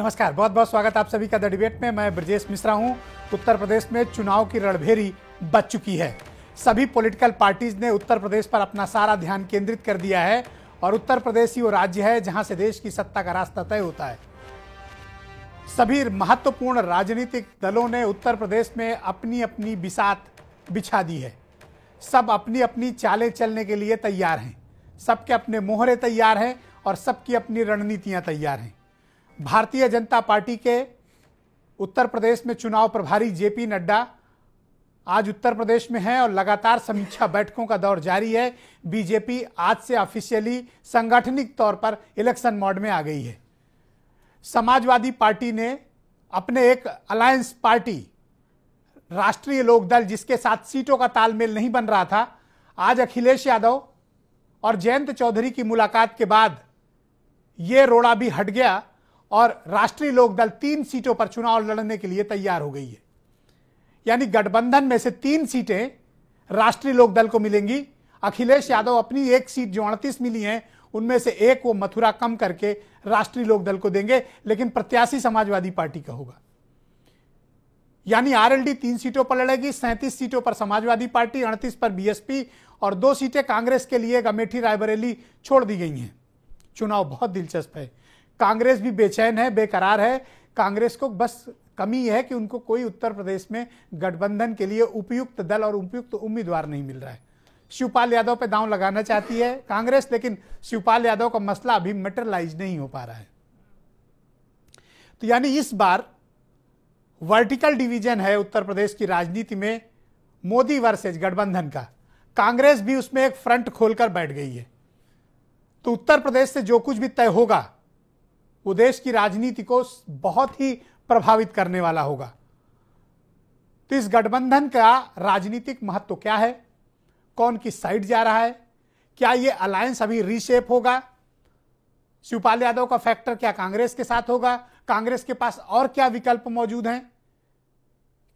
नमस्कार, बहुत बहुत स्वागत आप सभी का द डिबेट में। मैं ब्रजेश मिश्रा हूं। उत्तर प्रदेश में चुनाव की रणभेरी बज चुकी है। सभी पॉलिटिकल पार्टीज ने उत्तर प्रदेश पर अपना सारा ध्यान केंद्रित कर दिया है और उत्तर प्रदेश ही वो राज्य है जहां से देश की सत्ता का रास्ता तय होता है। सभी महत्वपूर्ण राजनीतिक दलों ने उत्तर प्रदेश में अपनी अपनी बिसात बिछा दी है। सब अपनी अपनी चालें चलने के लिए तैयार हैं। सबके अपने मोहरे तैयार हैं और सबकी अपनी रणनीतियां तैयार हैं। भारतीय जनता पार्टी के उत्तर प्रदेश में चुनाव प्रभारी जेपी नड्डा आज उत्तर प्रदेश में हैं और लगातार समीक्षा बैठकों का दौर जारी है। बीजेपी आज से ऑफिशियली सांगठनिक तौर पर इलेक्शन मोड में आ गई है। समाजवादी पार्टी ने अपने एक अलायंस पार्टी राष्ट्रीय लोकदल, जिसके साथ सीटों का तालमेल नहीं बन रहा था, आज अखिलेश यादव और जयंत चौधरी की मुलाकात के बाद यह रोड़ा भी हट गया और राष्ट्रीय लोकदल 3 सीटों पर चुनाव लड़ने के लिए तैयार हो गई है। यानी गठबंधन में से 3 सीटें राष्ट्रीय लोकदल को मिलेंगी। अखिलेश यादव अपनी एक सीट जो 38 मिली है उनमें से एक वो मथुरा कम करके राष्ट्रीय लोकदल को देंगे, लेकिन प्रत्याशी समाजवादी पार्टी का होगा। यानी आरएलडी 3 सीटों पर लड़ेगी, 37 सीटों पर समाजवादी पार्टी, 38 पर बीएसपी और 2 सीटें कांग्रेस के लिए अमेठी रायबरेली छोड़ दी गई हैं। चुनाव बहुत दिलचस्प है। कांग्रेस भी बेचैन है, बेकरार है। कांग्रेस को बस कमी है कि उनको कोई उत्तर प्रदेश में गठबंधन के लिए उपयुक्त दल और उपयुक्त उम्मीदवार नहीं मिल रहा है। शिवपाल यादव पे दांव लगाना चाहती है कांग्रेस, लेकिन शिवपाल यादव का मसला अभी मटेरियलाइज नहीं हो पा रहा है। तो यानी इस बार वर्टिकल डिवीजन है उत्तर प्रदेश की राजनीति में, मोदी वर्सेज गठबंधन का। कांग्रेस भी उसमें एक फ्रंट खोलकर बैठ गई है। तो उत्तर प्रदेश से जो कुछ भी तय होगा वो देश की राजनीति को बहुत ही प्रभावित करने वाला होगा। तो इस गठबंधन का राजनीतिक महत्व क्या है? कौन किस साइड जा रहा है? क्या ये अलायंस अभी रीशेप होगा? शिवपाल यादव का फैक्टर क्या कांग्रेस के साथ होगा? कांग्रेस के पास और क्या विकल्प मौजूद हैं?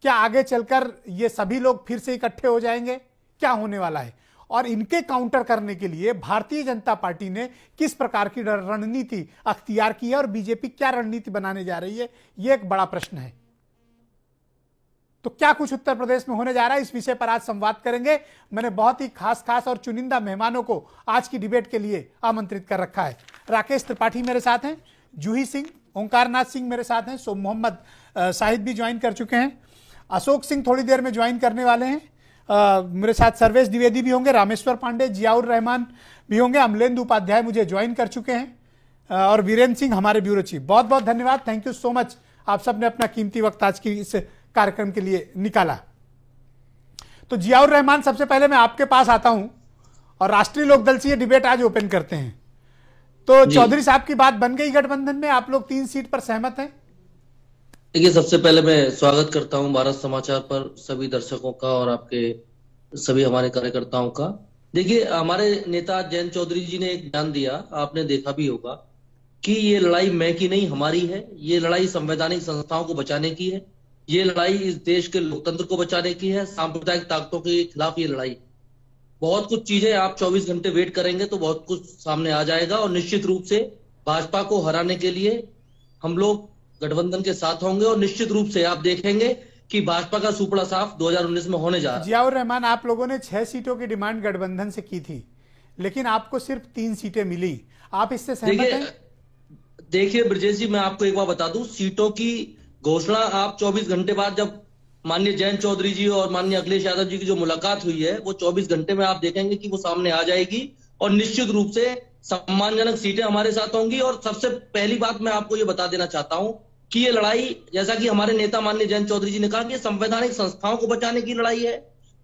क्या आगे चलकर ये सभी लोग फिर से इकट्ठे हो जाएंगे? क्या होने वाला है? और इनके काउंटर करने के लिए भारतीय जनता पार्टी ने किस प्रकार की रणनीति अख्तियार की है और बीजेपी क्या रणनीति बनाने जा रही है, यह एक बड़ा प्रश्न है। तो क्या कुछ उत्तर प्रदेश में होने जा रहा है, इस विषय पर आज संवाद करेंगे। मैंने बहुत ही खास और चुनिंदा मेहमानों को आज की डिबेट के लिए आमंत्रित कर रखा है। राकेश त्रिपाठी मेरे साथ हैं, जूही सिंह, ओंकारनाथ सिंह मेरे साथ हैं, सो मोहम्मद शाहिद भी ज्वाइन कर चुके हैं, अशोक सिंह थोड़ी देर में ज्वाइन करने वाले हैं, मेरे साथ सर्वेश द्विवेदी भी होंगे, रामेश्वर पांडे, जियाउर रहमान भी होंगे, अमलेंदु उपाध्याय मुझे ज्वाइन कर चुके हैं और वीरेंद्र सिंह हमारे ब्यूरो चीफ। बहुत बहुत धन्यवाद, थैंक यू सो मच। आप सबने अपना कीमती वक्त आज की इस कार्यक्रम के लिए निकाला। तो जियाउर रहमान, सबसे पहले मैं आपके पास आता हूं और राष्ट्रीय लोकदल से ये डिबेट आज ओपन करते हैं। तो चौधरी साहब की बात बन गई गठबंधन में, आप लोग 3 सीट पर सहमत हैं? देखिए, सबसे पहले मैं स्वागत करता हूं भारत समाचार पर सभी दर्शकों का और आपके सभी हमारे कार्यकर्ताओं का। देखिए, हमारे नेता जयंत चौधरी जी ने एक बयान दिया, आपने देखा भी होगा, कि ये लड़ाई मैं की नहीं हमारी है। ये लड़ाई संवैधानिक संस्थाओं को बचाने की है। ये लड़ाई इस देश के लोकतंत्र को बचाने की है। सांप्रदायिक ताकतों के खिलाफ ये लड़ाई। बहुत कुछ चीजें आप 24 घंटे वेट करेंगे तो बहुत कुछ सामने आ जाएगा और निश्चित रूप से भाजपा को हराने के लिए हम लोग गठबंधन के साथ होंगे और निश्चित रूप से आप देखेंगे कि भाजपा का सुपड़ा साफ 2019 में होने जा रहा है। जियाउर रहमान, आप लोगों ने 6 सीटों की डिमांड गठबंधन से की थी, लेकिन आपको सिर्फ 3 सीटें मिली। आप इससे सहमत हैं? देखिए ब्रजेश जी, मैं आपको एक बार बता दूं, सीटों की घोषणा आप 24 घंटे बाद, जब माननीय जयंत चौधरी जी और माननीय अखिलेश यादव जी की जो मुलाकात हुई है, वो 24 घंटे में आप देखेंगे कि वो सामने आ जाएगी और निश्चित रूप से सम्मानजनक सीटें हमारे साथ होंगी। और सबसे पहली बात मैं आपको ये बता देना चाहता हूं कि ये लड़ाई, जैसा कि हमारे नेता माननीय जयंत चौधरी जी ने कहा, कि ये संवैधानिक संस्थाओं को बचाने की लड़ाई है।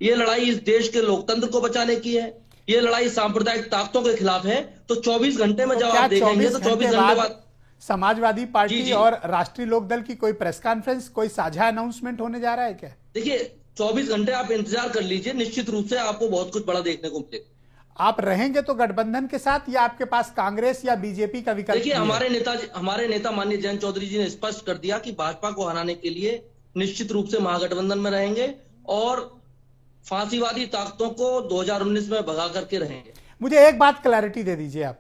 ये लड़ाई इस देश के लोकतंत्र को बचाने की है। ये लड़ाई सांप्रदायिक ताकतों के खिलाफ है। तो 24 घंटे में जब आप देखेंगे तो 24 घंटे बाद समाजवादी पार्टी और राष्ट्रीय लोकदल की कोई प्रेस कॉन्फ्रेंस, कोई साझा अनाउंसमेंट होने जा रहा है क्या? देखिए, 24 घंटे आप इंतजार कर लीजिए, निश्चित रूप से आपको बहुत कुछ बड़ा देखने को मिलेगा। आप रहेंगे तो गठबंधन के साथ या आपके पास कांग्रेस या बीजेपी का विकल्प? देखिए, हमारे नेता माननीय जयंत चौधरी जी ने स्पष्ट कर दिया कि भाजपा को हराने के लिए निश्चित रूप से महागठबंधन में रहेंगे और फांसीवादी ताकतों को 2019 में भगा करके रहेंगे। मुझे एक बात क्लैरिटी दे दीजिए,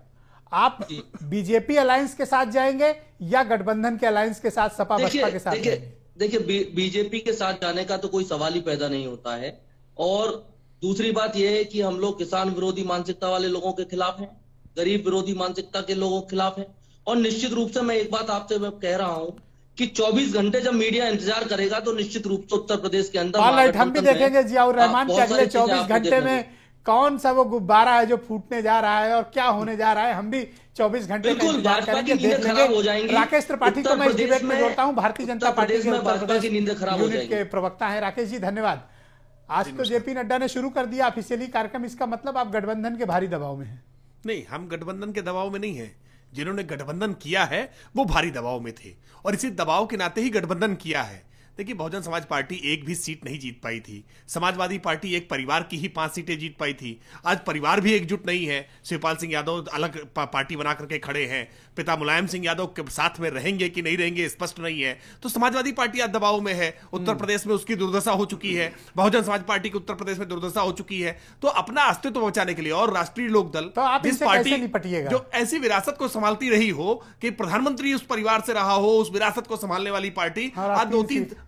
आप बीजेपी अलायंस के साथ जाएंगे या गठबंधन के अलायंस के साथ, सपा बसपा के साथ जाएंगे? देखिए बीजेपी के साथ जाने का तो कोई सवाल ही पैदा नहीं होता है। और दूसरी बात यह है कि हम लोग किसान विरोधी मानसिकता वाले लोगों के खिलाफ हैं, गरीब विरोधी मानसिकता के लोगों के खिलाफ हैं। और निश्चित रूप से मैं एक बात आपसे मैं कह रहा हूं कि 24 घंटे जब मीडिया इंतजार करेगा तो निश्चित रूप से उत्तर प्रदेश के अंदर हम भी देखेंगे जियाउर रहमान के अगले 24 घंटे में कौन सा वो गुब्बारा है जो फूटने जा रहा है और क्या होने जा रहा है। हम भी 24 घंटे में इंतजार करेंगे, देख लेंगे। राकेश त्रिपाठी को मैं इस डिबेट में जोड़ता हूं, भारतीय जनता पार्टी के उत्तर प्रदेश यूनिट के प्रवक्ता है। राकेश जी धन्यवाद। आज तो जेपी नड्डा ने शुरू कर दिया ऑफिशियली कार्यक्रम, इसका मतलब आप गठबंधन के भारी दबाव में हैं? नहीं, हम गठबंधन के दबाव में नहीं है। जिन्होंने गठबंधन किया है वो भारी दबाव में थे और इसी दबाव के नाते ही गठबंधन किया है। देखिए, बहुजन समाज पार्टी एक भी सीट नहीं जीत पाई थी। समाजवादी पार्टी एक परिवार की ही 5 सीटें जीत पाई थी। आज परिवार भी एकजुट नहीं है। शिवपाल सिंह यादव अलग पार्टी बना करके खड़े हैं। पिता मुलायम सिंह यादव के साथ में रहेंगे कि नहीं रहेंगे स्पष्ट नहीं है। तो समाजवादी पार्टी आज दबाव में है। उत्तर प्रदेश में उसकी दुर्दशा हो चुकी है। बहुजन समाज पार्टी की उत्तर प्रदेश में दुर्दशा हो चुकी है। तो अपना अस्तित्व बचाने के लिए और राष्ट्रीय लोकदल तो आप जिस पार्टी जो ऐसी विरासत को संभालती रही हो कि प्रधानमंत्री उस परिवार से रहा हो, उस विरासत को संभालने वाली पार्टी आज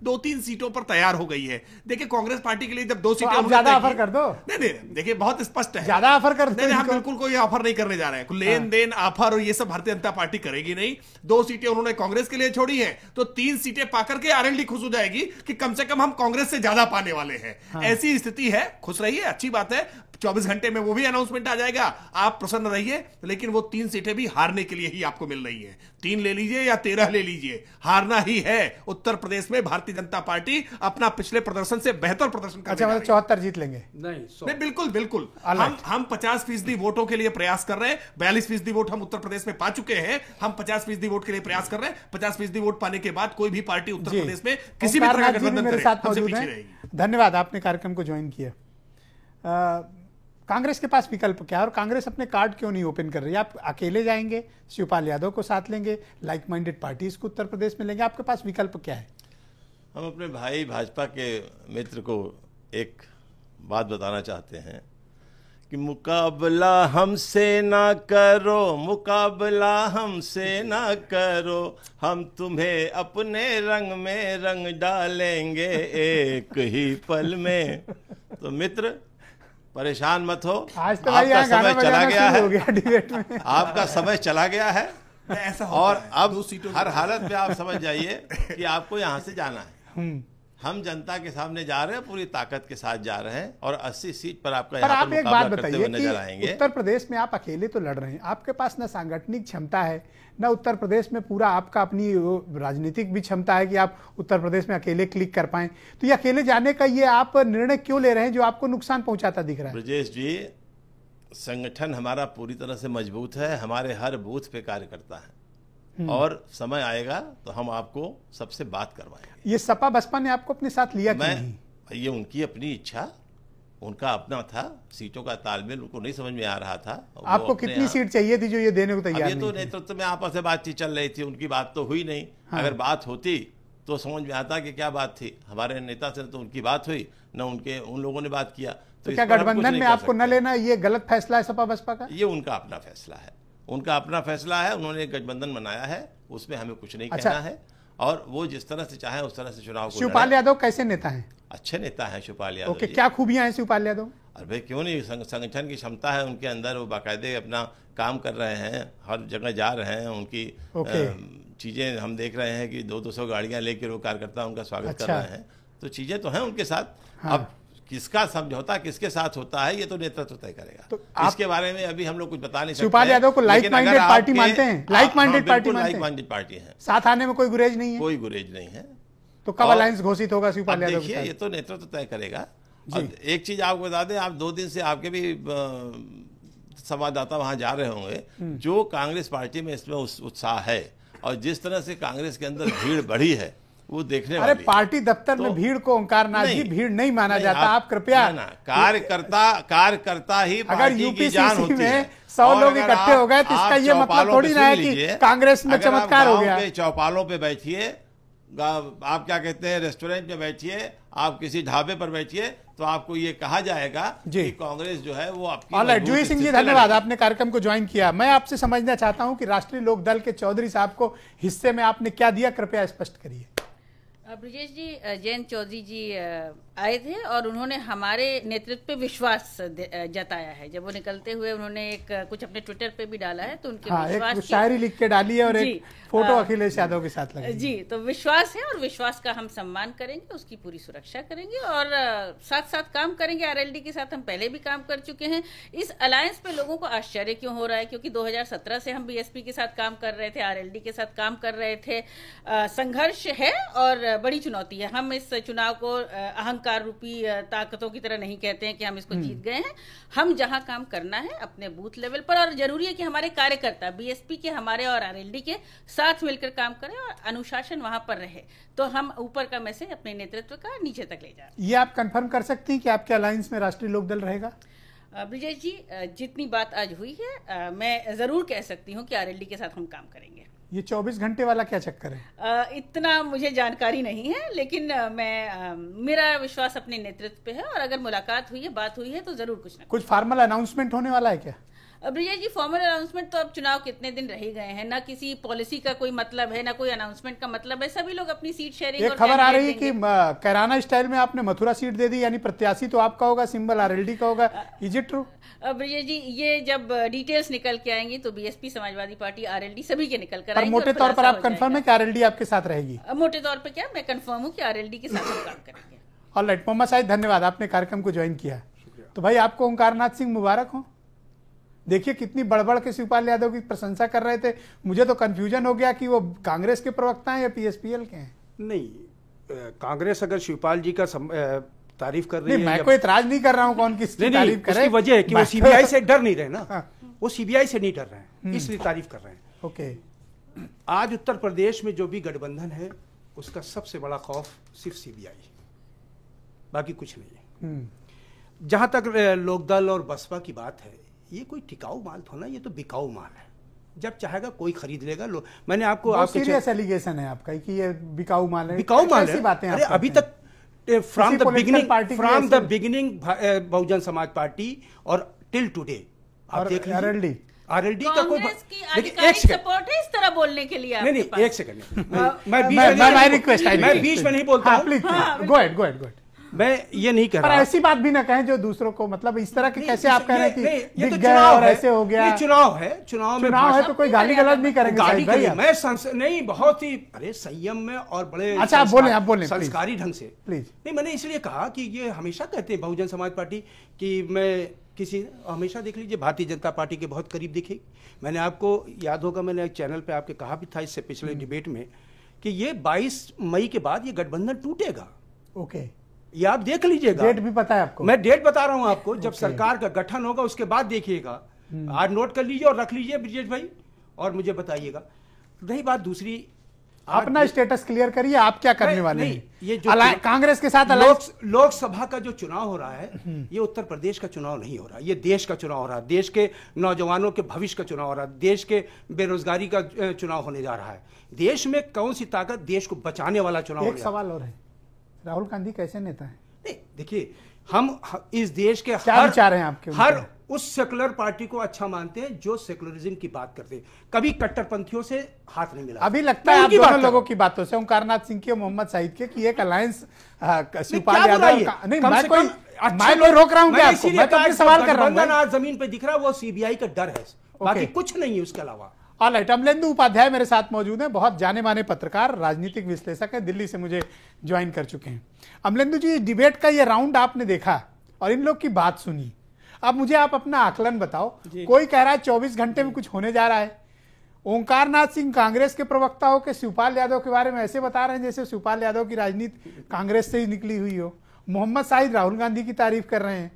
दो तीन सीटों पर तैयार हो गई है। देखिए, कांग्रेस पार्टी के लिए जब 2 सीटें ज्यादा ऑफर कर दो। नहीं, देखिए बहुत स्पष्ट है, ज्यादा ऑफर कर दो। हम बिल्कुल कोई ऑफर नहीं करने जा रहे हैं। लेन देन ऑफर और ये सब भारतीय जनता पार्टी करेगी नहीं। 2 सीटें उन्होंने कांग्रेस के लिए छोड़ी हैं, तो 3 सीटें पाकर के आरएलडी खुश हो जाएगी कि कम से कम हम कांग्रेस से ज्यादा पाने वाले हैं। ऐसी स्थिति है। खुश रहिए, अच्छी बात है। 24 घंटे में वो भी अनाउंसमेंट आ जाएगा। आप प्रसन्न रहिए, लेकिन वो 3 सीटें भी हारने के लिए ही आपको मिल रही है। 3 ले लीजिए या 13 ले लीजिए, हारना ही है। उत्तर प्रदेश में भारतीय जनता पार्टी अपना पिछले प्रदर्शन से बेहतर प्रदर्शन कर अच्छा, मतलब 74 जीत लेंगे? नहीं, बिल्कुल। हम 50% वोटों के लिए प्रयास कर रहे हैं। 42% वोट हम उत्तर प्रदेश में पा चुके हैं। हम 50% वोट के लिए प्रयास कर रहे हैं। 50% वोट पाने के बाद कोई भी पार्टी उत्तर प्रदेश में किसी भी तरह का गठबंधन मेरे साथ मौजूद है। धन्यवाद, आपने कार्यक्रम को ज्वाइन किया। कांग्रेस के पास विकल्प क्या है और कांग्रेस अपने कार्ड क्यों नहीं ओपन कर रही है? आप अकेले जाएंगे, शिवपाल यादव को साथ लेंगे, लाइक माइंडेड पार्टीज को उत्तर प्रदेश में लेंगे? आपके पास विकल्प क्या है? हम अपने भाई भाजपा के मित्र को एक बात बताना चाहते हैं कि मुकाबला हमसे ना करो, मुकाबला हमसे ना करो, हम तुम्हें अपने रंग में रंग डालेंगे एक ही पल में। तो मित्र, परेशान मत हो। आज तो आपका समय चला गया है, डिबेट में आपका समय चला गया है। ऐसा और अब हर हालत में आप समझ जाइए कि आपको यहाँ से जाना है। हम जनता के सामने जा रहे हैं, पूरी ताकत के साथ जा रहे हैं और 80 सीट पर आपका यहाँ पर मुकाबला करते हुए नजर आएंगे। उत्तर प्रदेश में आप अकेले तो लड़ रहे हैं, आपके पास न सांगठनिक क्षमता है, न उत्तर प्रदेश में पूरा आपका अपनी राजनीतिक भी क्षमता है कि आप उत्तर प्रदेश में अकेले क्लिक कर पाएं। तो ये अकेले जाने का ये आप निर्णय क्यों ले रहे हैं जो आपको नुकसान पहुंचाता दिख रहा है? ब्रजेश जी, संगठन हमारा पूरी तरह से मजबूत है। हमारे हर बूथ पे कार्य करता है और समय आएगा तो हम आपको सबसे बात करवाएंगे। ये सपा बसपा ने आपको अपने साथ लिया क्यों नहीं? ये उनकी अपनी इच्छा, उनका अपना था। सीटों का तालमेल उनको नहीं समझ में आ रहा था। आपको कितनी सीट चाहिए थी जो ये देने को तैयार नहीं? ये तो नेतृत्व में आपस में बातचीत चल रही थी, उनकी बात तो हुई नहीं। अगर बात होती तो समझ में आता कि क्या बात थी। हमारे नेता से तो उनकी बात हुई न उन लोगों ने बात किया। तो क्या गठबंधन में आपको न लेना ये गलत फैसला है सपा बसपा का? ये उनका अपना फैसला है, उनका अपना फैसला है। उन्होंने गठबंधन बनाया है, उसमें हमें कुछ नहीं कहना है। और वो जिस तरह से चाहे उस तरह से चुनाव को। शिवपाल यादव कैसे नेता हैं? अच्छे नेता हैं शिवपाल यादव। ओके, क्या खूबियां हैं शिवपाल यादव? अरे भाई क्यों नहीं, संगठन की क्षमता है उनके अंदर। वो बाकायदे अपना काम कर रहे हैं, हर जगह जा रहे हैं। उनकी चीजें हम देख रहे हैं कि 200 गाड़ियां लेकर वो कार्यकर्ता उनका स्वागत कर रहे हैं। तो चीजें तो हैं उनके साथ। अब किसका समझौता किसके साथ होता है ये तो नेतृत्व तय करेगा। तो इसके बारे में अभी हम लोग कुछ बता नहीं सकते। शिवपाल यादव को लाइक माइंडेड पार्टी मानते हैं? लाइक माइंडेड पार्टी मानते हैं? लाइक माइंडेड पार्टी है, साथ आने में कोई गुरेज नहीं है? कोई गुरेज नहीं है। तो कब अलायंस घोषित होगा शिवपाल यादव? देखिए, ये तो नेतृत्व तय करेगा। और एक चीज आपको बता दें, आप 2 दिन से आपके भी संवाददाता वहां जा रहे होंगे, जो कांग्रेस पार्टी में इसमें उत्साह है और जिस तरह से कांग्रेस के अंदर भीड़ बढ़ी है वो देखने वाली। अरे पार्टी दफ्तर में भीड़ को ओंकारनाथ जी भीड़ नहीं माना जाता। आप कृपया कार्यकर्ता ही अगर यूपीसीसी में 100 लोग इकट्ठे हो गए तो इसका ये मतलब थोड़ी ना है कि कांग्रेस में चमत्कार हो गया। चौपालों पे बैठिए, आप क्या कहते हैं, रेस्टोरेंट में बैठिए, आप किसी ढाबे पर बैठिए, तो आपको ये कहा जाएगा कि कांग्रेस जो है वो आपकी। ऑलराइट, जूही सिंह जी धन्यवाद, आपने कार्यक्रम को ज्वाइन किया। मैं आपसे समझना चाहता हूं कि राष्ट्रीय लोक दल के चौधरी साहब को हिस्से में आपने क्या दिया, कृपया स्पष्ट करिए। ब्रजेश जी, जयंत चौधरी जी आए थे और उन्होंने हमारे नेतृत्व पे विश्वास जताया है। जब वो निकलते हुए उन्होंने कुछ अपने ट्विटर पे भी डाला है, तो उनके विश्वास एक शायरी लिख के डाली है और एक फोटो अखिलेश यादव के साथ लगी जी। तो विश्वास है और विश्वास का हम सम्मान करेंगे, उसकी पूरी सुरक्षा करेंगे और साथ साथ काम करेंगे। आरएलडी के साथ हम पहले भी काम कर चुके हैं। इस अलायंस पे लोगों को आश्चर्य क्यों हो रहा है, क्योंकि 2017 से हम बीएसपी के साथ काम कर रहे थे, आरएलडी के साथ काम कर रहे थे। संघर्ष है और बड़ी चुनौती है। हम इस चुनाव को अहंकार रूपी ताकतों की तरह नहीं कहते हैं कि हम इसको जीत गए हैं। हम जहां काम करना है अपने बूथ लेवल पर, और जरूरी है कि हमारे कार्यकर्ता बीएसपी के, हमारे और आरएलडी के साथ मिलकर काम करें और अनुशासन वहां पर रहे, तो हम ऊपर का मैसेज अपने नेतृत्व का नीचे तक ले जाए। ये आप कंफर्म कर सकती हैं कि आपके अलायंस में राष्ट्रीय लोकदल रहेगा? ब्रिजेश जी, जितनी बात आज हुई है, मैं जरूर कह सकती हूँ कि आरएलडी के साथ हम काम करेंगे। ये 24 घंटे वाला क्या चक्कर है? इतना मुझे जानकारी नहीं है, लेकिन मेरा विश्वास अपने नेतृत्व पे है और अगर मुलाकात हुई है, बात हुई है, तो जरूर कुछ ना कुछ फॉर्मल अनाउंसमेंट होने वाला है क्या? ब्रिजेश जी, फॉर्मल अनाउंसमेंट तो अब चुनाव कितने दिन रह गए हैं, ना किसी पॉलिसी का कोई मतलब है, ना कोई अनाउंसमेंट का मतलब है। सभी लोग अपनी सीट शेयरिंग। एक खबर आ रही है कि कैराना स्टाइल में आपने मथुरा सीट दे दी, यानी प्रत्याशी तो आपका होगा, सिंबल आरएलडी का होगा। Is it true? Brijesh ji, ये जब डिटेल्स निकल के आएंगी तो बीएसपी, समाजवादी पार्टी, आरएलडी सभी के निकल कर आएंगे। मोटे तौर पर आप कंफर्म है कि आरएलडी आपके साथ रहेगी? मोटे तौर पर क्या, मैं कंफर्म हूँ कि आरएलडी के साथ हम काम करेंगे। ऑलराइट, मोहम्मद साहिद धन्यवाद, आपने कार्यक्रम को ज्वाइन किया। तो भाई आपको ओंकारनाथ सिंह मुबारक हो। देखिए कितनी बड़बड़ के शिवपाल यादव की प्रशंसा कर रहे थे, मुझे तो कंफ्यूजन हो गया कि वो कांग्रेस के प्रवक्ता हैं या पीएसपीएल के हैं। नहीं, कांग्रेस अगर शिवपाल जी का तारीफ कर रही है, मैं कोई इतराज नहीं कर रहा हूं कौन किसकी तारीफ करे। उसकी वजह है कि वो सीबीआई से डर नहीं रहे ना, वो सीबीआई से नहीं डर रहे हैं, इसलिए तारीफ कर रहे हैं। ओके, आज उत्तर प्रदेश में जो भी गठबंधन है उसका सबसे बड़ा खौफ सिर्फ सीबीआई, बाकी कुछ नहीं है। जहां तक लोकदल और बसपा की बात है, ये कोई टिकाऊ माल थोड़ा, ये तो बिकाऊ माल है। जब चाहेगा कोई खरीद लेगा। मैंने आपको सीरियस एलिगेशन है आपका कि ये बिकाऊ माल है। बिकाऊ माल है। बातें अरे अभी तक from the beginning Bahujan Samaj party और टिल टुडे आप देख लीजिए, आरएलडी का कोई एक सपोर्ट है इस तरह बोलने के लिए? नहीं, एक सेकंड, मैं बीच में नहीं बोलता। Go ahead. मैं ये नहीं कह रहा, ऐसी बात भी ना कहें जो दूसरों को, मतलब इस तरह के कैसे आप कह रहे हैं कि ये तो चुनाव और ऐसे हो गया। ये चुनाव है तो कोई गाली गलौज नहीं करेंगे भाई। मैं नहीं, बहुत ही संयम में और बड़े अच्छा आप बोले संस्कारी ढंग से प्लीज। नहीं, मैंने इसलिए कहा कि ये हमेशा कहते हैं बहुजन समाज पार्टी कि मैं हमेशा देख लीजिए भारतीय जनता पार्टी के बहुत करीब दिखे। मैंने आपको याद होगा, मैंने एक चैनल पे आपके कहा भी था इससे पिछले डिबेट में कि ये 22 मई के बाद ये गठबंधन टूटेगा। ओके, ये आप देख लीजिएगा। डेट भी पता है आपको? मैं डेट बता रहा हूं आपको, जब सरकार का गठन होगा उसके बाद देखिएगा। आज नोट कर लीजिए और रख लीजिए ब्रिजेश भाई, और मुझे बताइएगा। रही बात दूसरी, अपना स्टेटस क्लियर करिए, आप क्या करने वाले हैं? ये जो कांग्रेस के साथ लोकसभा का जो चुनाव हो रहा है, ये उत्तर प्रदेश का चुनाव नहीं हो रहा, ये देश का चुनाव हो रहा है। देश के नौजवानों के भविष्य का चुनाव हो रहा है, देश के बेरोजगारी का चुनाव होने जा रहा है। देश में कौन सी ताकत देश को बचाने वाला चुनाव? एक सवाल और है, राहुल गांधी कैसे नेता है? नहीं, देखिए हम इस देश के क्या विचार हैं आपके? हर उस सेकुलर पार्टी को अच्छा मानते हैं जो सेकुलरिज्म की बात करते हैं, कभी कट्टरपंथियों से हाथ नहीं मिला। अभी लगता है आप दोनों लोगों की बातों से, ओंकारनाथ सिंह की और मोहम्मद साहिद के, कि एक अलायंस शिवपाल यादव का नहीं, मैं कोई रोक रहा हूं क्या आपको? मैं तो आपसे सवाल कर रहा हूं। आज जमीन पे दिख रहा है वो सीबीआई का डर है, बाकी कुछ नहीं है उसके अलावा। ऑलराइट, अमलेंदु उपाध्याय मेरे साथ मौजूद हैं, बहुत जाने माने पत्रकार, राजनीतिक विश्लेषक हैं, दिल्ली से मुझे ज्वाइन कर चुके हैं। अमलेंदु जी, डिबेट का ये राउंड आपने देखा और इन लोग की बात सुनी, अब मुझे आप अपना आकलन बताओ। कोई कह रहा है 24 घंटे में कुछ होने जा रहा है। ओंकारनाथ सिंह कांग्रेस के प्रवक्ता हो के शिवपाल यादव के बारे में ऐसे बता रहे हैं जैसे शिवपाल यादव की राजनीति कांग्रेस से ही निकली हुई हो। मोहम्मद साहिद राहुल गांधी की तारीफ कर रहे हैं,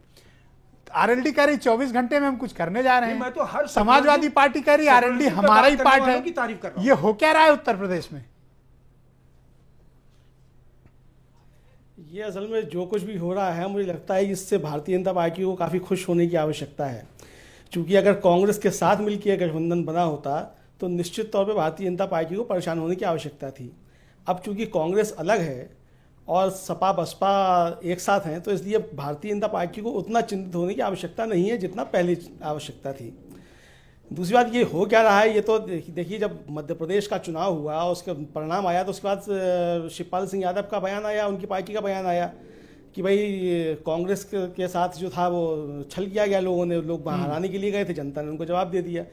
आरएलडी कह रही 24 घंटे में हम कुछ करने जा रहे हैं। मैं तो हर समाजवादी पार्टी कह रही आरएलडी हमारा ही पार्ट है। ये हो क्या रहा है उत्तर प्रदेश में? ये असल में जो कुछ भी हो रहा है, मुझे लगता है इससे भारतीय जनता पार्टी को काफ़ी खुश होने की आवश्यकता है, क्योंकि अगर कांग्रेस के साथ मिलकर गठबंधन बना होता तो निश्चित तौर पे भारतीय जनता पार्टी को परेशान होने की आवश्यकता थी। अब चूंकि कांग्रेस अलग है और सपा बसपा एक साथ हैं, तो इसलिए भारतीय जनता पार्टी को उतना चिंतित होने की आवश्यकता नहीं है जितना पहले आवश्यकता थी। दूसरी बात ये हो क्या रहा है, ये तो देखिए, जब मध्य प्रदेश का चुनाव हुआ और उसका परिणाम आया तो उसके बाद शिवपाल सिंह यादव का बयान आया, उनकी पार्टी का बयान आया कि भाई कांग्रेस के साथ जो था वो छल किया गया, लोगों ने, लोग हराने के लिए गए थे, जनता ने उनको जवाब दे दिया।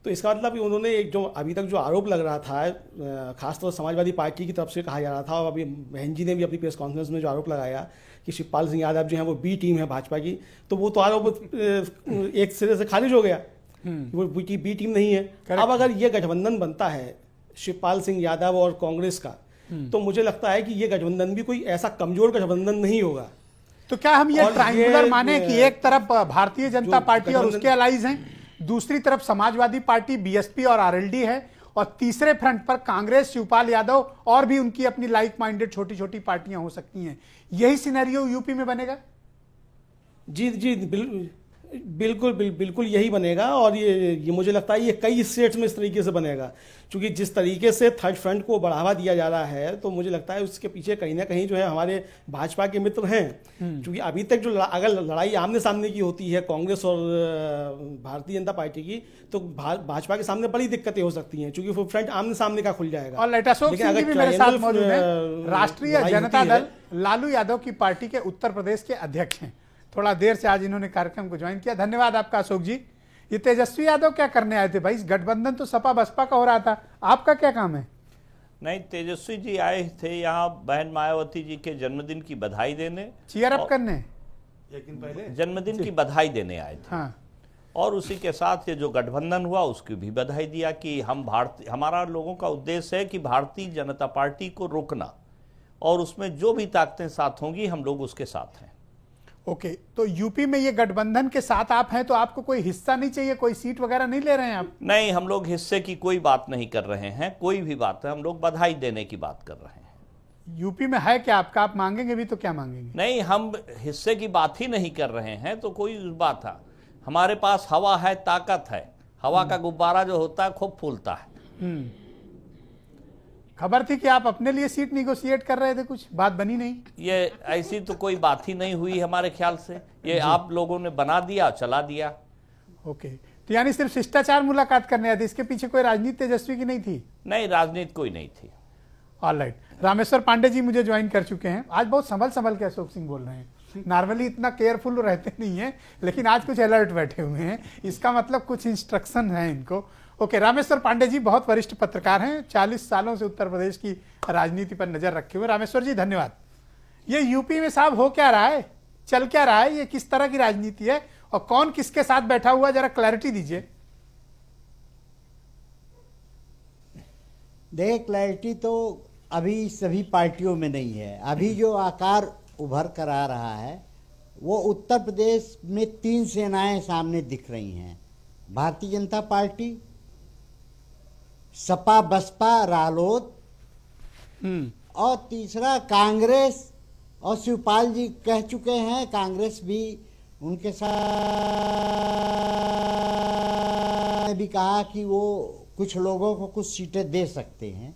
तो इसका मतलब उन्होंने एक जो अभी तक जो आरोप लग रहा था, खासतौर समाजवादी पार्टी की तरफ से कहा जा रहा था, और अभी बहन जी ने भी अपनी प्रेस कॉन्फ्रेंस में जो आरोप लगाया कि शिवपाल सिंह यादव जो है वो बी टीम है भाजपा की, तो वो तो आरोप एक सिरे से खारिज हो गया, वो बी टीम नहीं है। अब अगर ये गठबंधन बनता है शिवपाल सिंह यादव और कांग्रेस का, तो मुझे लगता है कि ये गठबंधन भी कोई ऐसा कमजोर गठबंधन नहीं होगा। तो क्या हम ये ट्रायंगुलर माने कि एक तरफ भारतीय जनता पार्टी और उसके अलाइज हैं, दूसरी तरफ समाजवादी पार्टी, बीएसपी और आरएलडी है, और तीसरे फ्रंट पर कांग्रेस, शिवपाल यादव और भी उनकी अपनी लाइक माइंडेड छोटी छोटी पार्टियां हो सकती हैं, यही सिनेरियो यूपी में बनेगा? जी जी, बिल्कुल यही बनेगा। और ये मुझे लगता है ये कई स्टेट्स में इस तरीके से बनेगा, क्योंकि जिस तरीके से थर्ड फ्रंट को बढ़ावा दिया जा रहा है, तो मुझे लगता है उसके पीछे कहीं ना कहीं जो है हमारे भाजपा के मित्र हैं। क्योंकि अभी तक जो अगर लड़ाई आमने सामने की होती है कांग्रेस और भारतीय जनता पार्टी की, तो भाजपा के सामने बड़ी दिक्कतें हो सकती हैं, क्योंकि वो फ्रंट आमने सामने का खुल जाएगा। और अशोक सिंह जी भी मेरे साथ मौजूद हैं, राष्ट्रीय जनता दल लालू यादव की पार्टी के उत्तर प्रदेश के अध्यक्ष हैं। थोड़ा देर से आज इन्होंने कार्यक्रम को ज्वाइन किया, धन्यवाद आपका अशोक जी। ये तेजस्वी यादव क्या करने आए थे भाई? इस गठबंधन तो सपा बसपा का हो रहा था, आपका क्या काम है? नहीं, तेजस्वी जी आए थे यहाँ बहन मायावती जी के जन्मदिन की बधाई देने, चीयर अप करने, एक दिन पहले जन्मदिन की बधाई देने आए थे। हाँ। और उसी के साथ ये जो गठबंधन हुआ उसकी भी बधाई दिया कि हमारा लोगों का उद्देश्य है कि भारतीय जनता पार्टी को रोकना, और उसमें जो भी ताकतें साथ होंगी हम लोग उसके साथ हैं। ओके, तो यूपी में ये गठबंधन के साथ आप हैं, तो आपको कोई हिस्सा नहीं चाहिए, कोई सीट वगैरह नहीं ले रहे हैं आप? नहीं, हम लोग हिस्से की कोई बात नहीं कर रहे हैं, कोई भी बात है, हम लोग बधाई देने की बात कर रहे हैं। यूपी में है क्या आपका? आप मांगेंगे भी तो क्या मांगेंगे? नहीं, हम हिस्से की बात ही नहीं कर रहे हैं, तो कोई बात है। हमारे पास हवा है, ताकत है, हवा का गुब्बारा जो होता है खूब फूलता है। खबर थी कि आप अपने लिए सीट निगोशिएट कर रहे थे, कुछ बात बनी नहीं? ये ऐसी तो कोई बात ही नहीं हुई हमारे ख्याल से, ये आप लोगों ने बना दिया, चला दिया। ओके, तो यानी सिर्फ शिष्टाचार मुलाकात करने आए थे, इसके पीछे कोई राजनीति तेजस्वी की नहीं थी? नहीं, राजनीति कोई नहीं थी। ऑलराइट, रामेश्वर पांडे जी मुझे ज्वाइन कर चुके हैं। आज बहुत संभल के अशोक सिंह बोल रहे हैं, नॉर्मली इतना केयरफुल रहते नहीं है, लेकिन आज कुछ अलर्ट बैठे हुए हैं, इसका मतलब कुछ इंस्ट्रक्शन है इनको। ओके, रामेश्वर पांडे जी बहुत वरिष्ठ पत्रकार हैं, 40 सालों से उत्तर प्रदेश की राजनीति पर नजर रखे हुए। रामेश्वर जी धन्यवाद। ये यूपी में साहब हो क्या रहा है, चल क्या रहा है, ये किस तरह की राजनीति है और कौन किसके साथ बैठा हुआ, जरा क्लैरिटी दीजिए। देखिए, क्लैरिटी तो अभी सभी पार्टियों में नहीं है। अभी जो आकार उभर कर आ रहा है वो उत्तर प्रदेश में 3 सेनाएं सामने दिख रही हैं, भारतीय जनता पार्टी, सपा बसपा रालोद, और तीसरा कांग्रेस। और शिवपाल जी कह चुके हैं, कांग्रेस भी उनके साथ भी कहा कि वो कुछ लोगों को कुछ सीटें दे सकते हैं,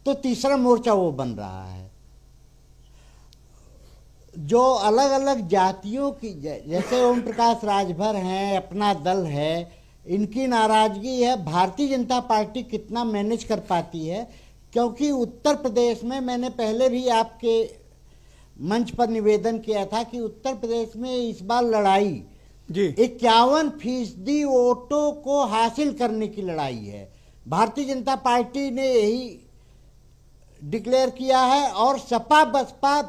तो तीसरा मोर्चा वो बन रहा है। जो अलग अलग जातियों की, जैसे ओम प्रकाश राजभर हैं, अपना दल है, इनकी नाराजगी है भारतीय जनता पार्टी कितना मैनेज कर पाती है। क्योंकि उत्तर प्रदेश में मैंने पहले भी आपके मंच पर निवेदन किया था कि उत्तर प्रदेश में इस बार लड़ाई 51% वोटों को हासिल करने की लड़ाई है। भारतीय जनता पार्टी ने यही डिक्लेयर किया है, और सपा बसपा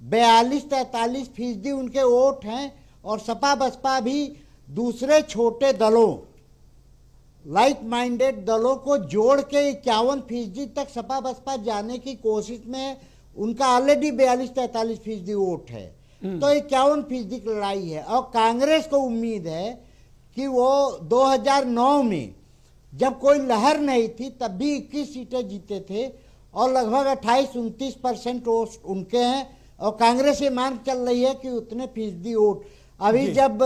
42-43% उनके वोट हैं, और सपा बसपा भी दूसरे छोटे दलों, लाइक माइंडेड दलों को जोड़ के 51% तक सपा बसपा जाने की कोशिश में, उनका ऑलरेडी 42-43% वोट है। तो 51% की लड़ाई है। और कांग्रेस को उम्मीद है कि वो 2009 में जब कोई लहर नहीं थी तब भी 21 सीटें जीते थे, और लगभग 28-29% वोट उनके हैं, और कांग्रेस ये मान चल रही है कि उतने फीसदी वोट। अभी जब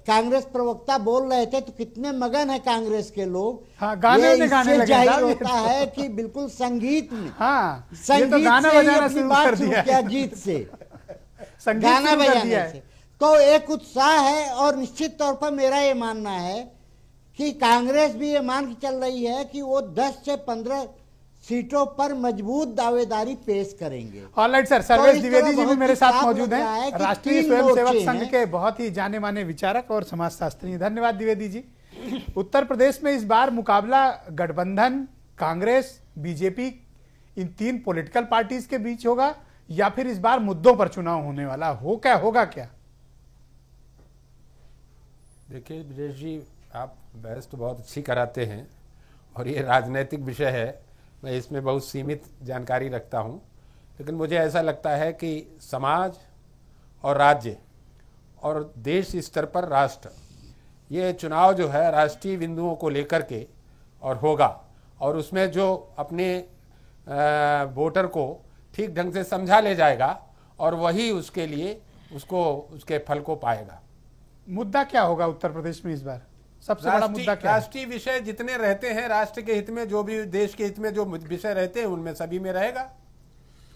कांग्रेस प्रवक्ता बोल रहे थे तो कितने मगन है कांग्रेस के लोग। हाँ, गाने ये में गाने इससे लगे जाहिर साहब, ये होता तो। है कि बिल्कुल संगीत में, हाँ, ये संगीत तो गाना से ही बजाना अपनी शुरू बात कर शुरू दिया किया है। गीत से, संगीत गाना शुरू कर बजाने दिया से। है। तो एक उत्साह है और निश्चित तौर पर मेरा ये मानना है कि कांग्रेस भी ये मान के चल रही है कि वो 10 से 15 सीटों पर मजबूत दावेदारी पेश करेंगे। ऑलराइट सर, तो सर्वेश इस तरह द्विवेदी जी भी बहुत मेरे ही साथ साफ मौजूद लग रहा है हैं, कि राष्ट्रीय 3 स्वयंसेवक मोर्चे संघ हैं। के बहुत ही जाने माने विचारक और समाजशास्त्री। धन्यवाद द्विवेदी जी। उत्तर प्रदेश में इस बार मुकाबला गठबंधन, कांग्रेस, बीजेपी, इन 3 पॉलिटिकल पार्टीज के बीच होगा या फिर इस बार मुद्दों पर चुनाव होने वाला होगा क्या? देखिए ब्रजेश जी, आप बहस तो बहुत अच्छी कराते हैं और ये राजनीतिक विषय है, मैं इसमें बहुत सीमित जानकारी रखता हूँ, लेकिन मुझे ऐसा लगता है कि समाज और राज्य और देश स्तर पर राष्ट्र, ये चुनाव जो है राष्ट्रीय बिंदुओं को लेकर के और होगा, और उसमें जो अपने वोटर को ठीक ढंग से समझा ले जाएगा और वही उसके लिए उसके फल को पाएगा। मुद्दा क्या होगा उत्तर प्रदेश में इस बार? सबसे बड़ा मुद्दा क्या है? राष्ट्रीय विषय जितने रहते हैं, राष्ट्र के हित में, जो भी देश के हित में जो विषय रहते हैं, उनमें सभी में रहेगा।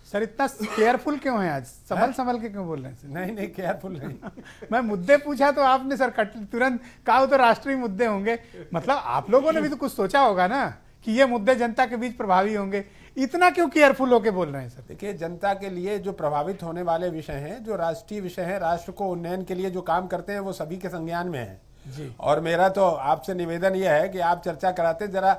सर इतना केयरफुल क्यों है आज? संभल के क्यों बोल रहे हैं? नहीं केयरफुल नहीं। मैं मुद्दे पूछा तो आपने सर तुरंत कहा तो राष्ट्रीय मुद्दे होंगे। मतलब आप लोगों ने भी तो कुछ सोचा होगा ना कि ये मुद्दे जनता के बीच प्रभावी होंगे। इतना क्यों केयरफुल होके बोल रहे हैं सर? देखिए, जनता के लिए जो प्रभावित होने वाले विषय हैं, जो राष्ट्रीय विषय हैं, राष्ट्र को उन्नयन के लिए जो काम करते हैं, वो सभी के संज्ञान में है जी। और मेरा तो आपसे निवेदन यह है कि आप चर्चा कराते जरा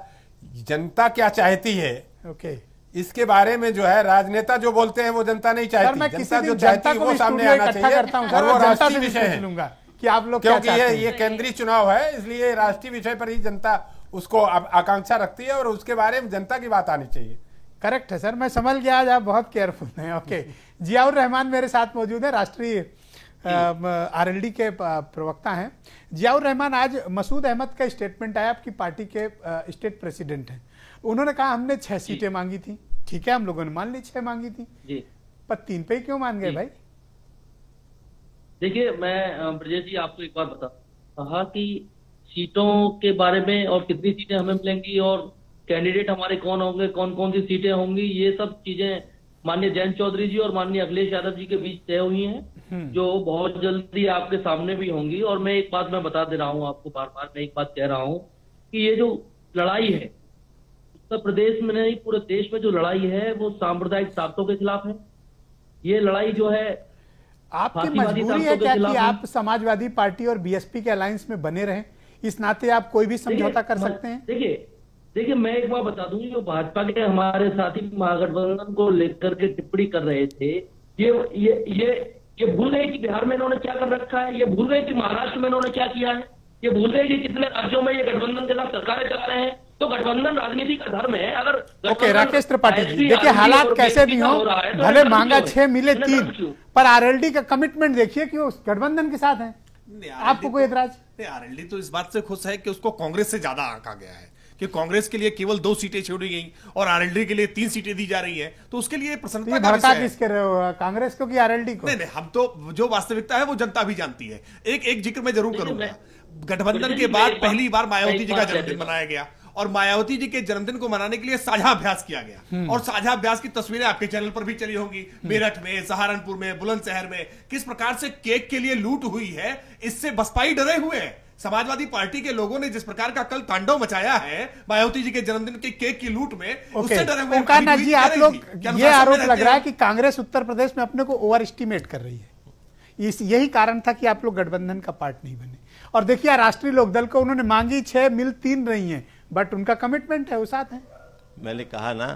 जनता क्या चाहती है, ओके, इसके बारे में जो है राजनेता जो बोलते हैं वो जनता नहीं चाहती। मैं जनता जो चाहती है वो सामने आना चाहिए और वो राष्ट्रीय विषय है, कि आप लोग क्या क्योंकि चाहते हैं। ये केंद्रीय चुनाव है, इसलिए राष्ट्रीय विषय पर ही जनता उसको आकांक्षा रखती है और उसके बारे में जनता की बात आनी चाहिए। करेक्ट है सर, मैं समझ गया, आज आप बहुत केयरफुल हैं। ओके, जियाउर रहमान मेरे साथ मौजूद है, राष्ट्रीय आरएलडी के प्रवक्ता हैं। जियाउर रहमान, आज मसूद अहमद का स्टेटमेंट आया, आपकी पार्टी के स्टेट प्रेसिडेंट हैं। उन्होंने कहा हमने 6 सीटें मांगी थी, ठीक है, हम लोगों ने मान ली 6 मांगी थी जी, पर 3 पे ही क्यों मान गए भाई? देखिए मैं ब्रजेश जी आपको एक बात कहा कि सीटों के बारे में और कितनी सीटें हमें मिलेंगी और कैंडिडेट हमारे कौन होंगे, कौन कौन सी सीटें होंगी, ये सब चीजें माननीय जयंत चौधरी जी और माननीय अखिलेश यादव जी के बीच तय हुई हैं, जो बहुत जल्दी आपके सामने भी होंगी। और मैं एक बात मैं बता दे रहा हूँ आपको, बार बार मैं एक बात कह रहा हूँ कि ये जो लड़ाई है उत्तर प्रदेश में नहीं पूरे देश में, जो लड़ाई है वो सांप्रदायिक ताकतों के खिलाफ है। ये लड़ाई जो है आपकी मजबूरी है क्या कि आप समाजवादी पार्टी और बीएसपी के अलायंस में बने रहें? इस नाते आप कोई भी समझौता कर सकते हैं? देखिए मैं एक बात बता दूं, जो भाजपा के हमारे साथी महागठबंधन को लेकर के टिप्पणी कर रहे थे, ये भूल गए कि बिहार में इन्होंने क्या कर रखा है, ये भूल गए कि महाराष्ट्र में इन्होंने क्या किया है, ये भूल गए कि कितने राज्यों में ये गठबंधन के साथ सरकारें चला रहे हैं। तो गठबंधन राजनीति का धर्म है। अगर ओके, राकेश त्रिपाठी जी, देखिए हालात कैसे भी हो, भले मांगा 6 मिले 3, पर आरएलडी का कमिटमेंट देखिए कि वो गठबंधन के साथ है। आपको कोई एतराज? आरएलडी तो इस बात से खुश है कि उसको कांग्रेस से ज्यादा आंका गया है कि कांग्रेस के लिए केवल 2 सीटें छोड़ी गई और आरएलडी के लिए 3 सीटें दी जा रही हैं, तो उसके लिए प्रसन्नता का विषय है। किसके रहे हो, कांग्रेस को कि आरएलडी को? नहीं, हम तो जो वास्तविकता है वो जनता भी जानती है। एक जिक्र मैं जरूर करूंगा, गठबंधन के बाद पहली बार मायावती जी का जन्मदिन मनाया गया और मायावती जी के जन्मदिन को मनाने के लिए साझा अभ्यास किया गया और साझा अभ्यास की तस्वीरें आपके चैनल पर भी चली होंगी। मेरठ में, सहारनपुर में, बुलंदशहर में किस प्रकार से केक के लिए लूट हुई है, इससे बसपाई डरे हुए हैं। समाजवादी पार्टी के लोगों ने जिस प्रकार का कल तांडव मचाया है मायावती जी के जन्मदिन के केक की लूट में, उससे डरे हुए ओंकारनाथ जी, आप लोग ये आरोप लग रहा है कि कांग्रेस उत्तर प्रदेश में अपने को ओवर एस्टिमेट कर रही है। यही कारण था कि आप लोग गठबंधन का पार्ट नहीं बने। और देखिए राष्ट्रीय लोकदल को उन्होंने मांगी 6 मिल 3 रही हैं, बट उनका कमिटमेंट है, वो साथ है। मैंने कहा ना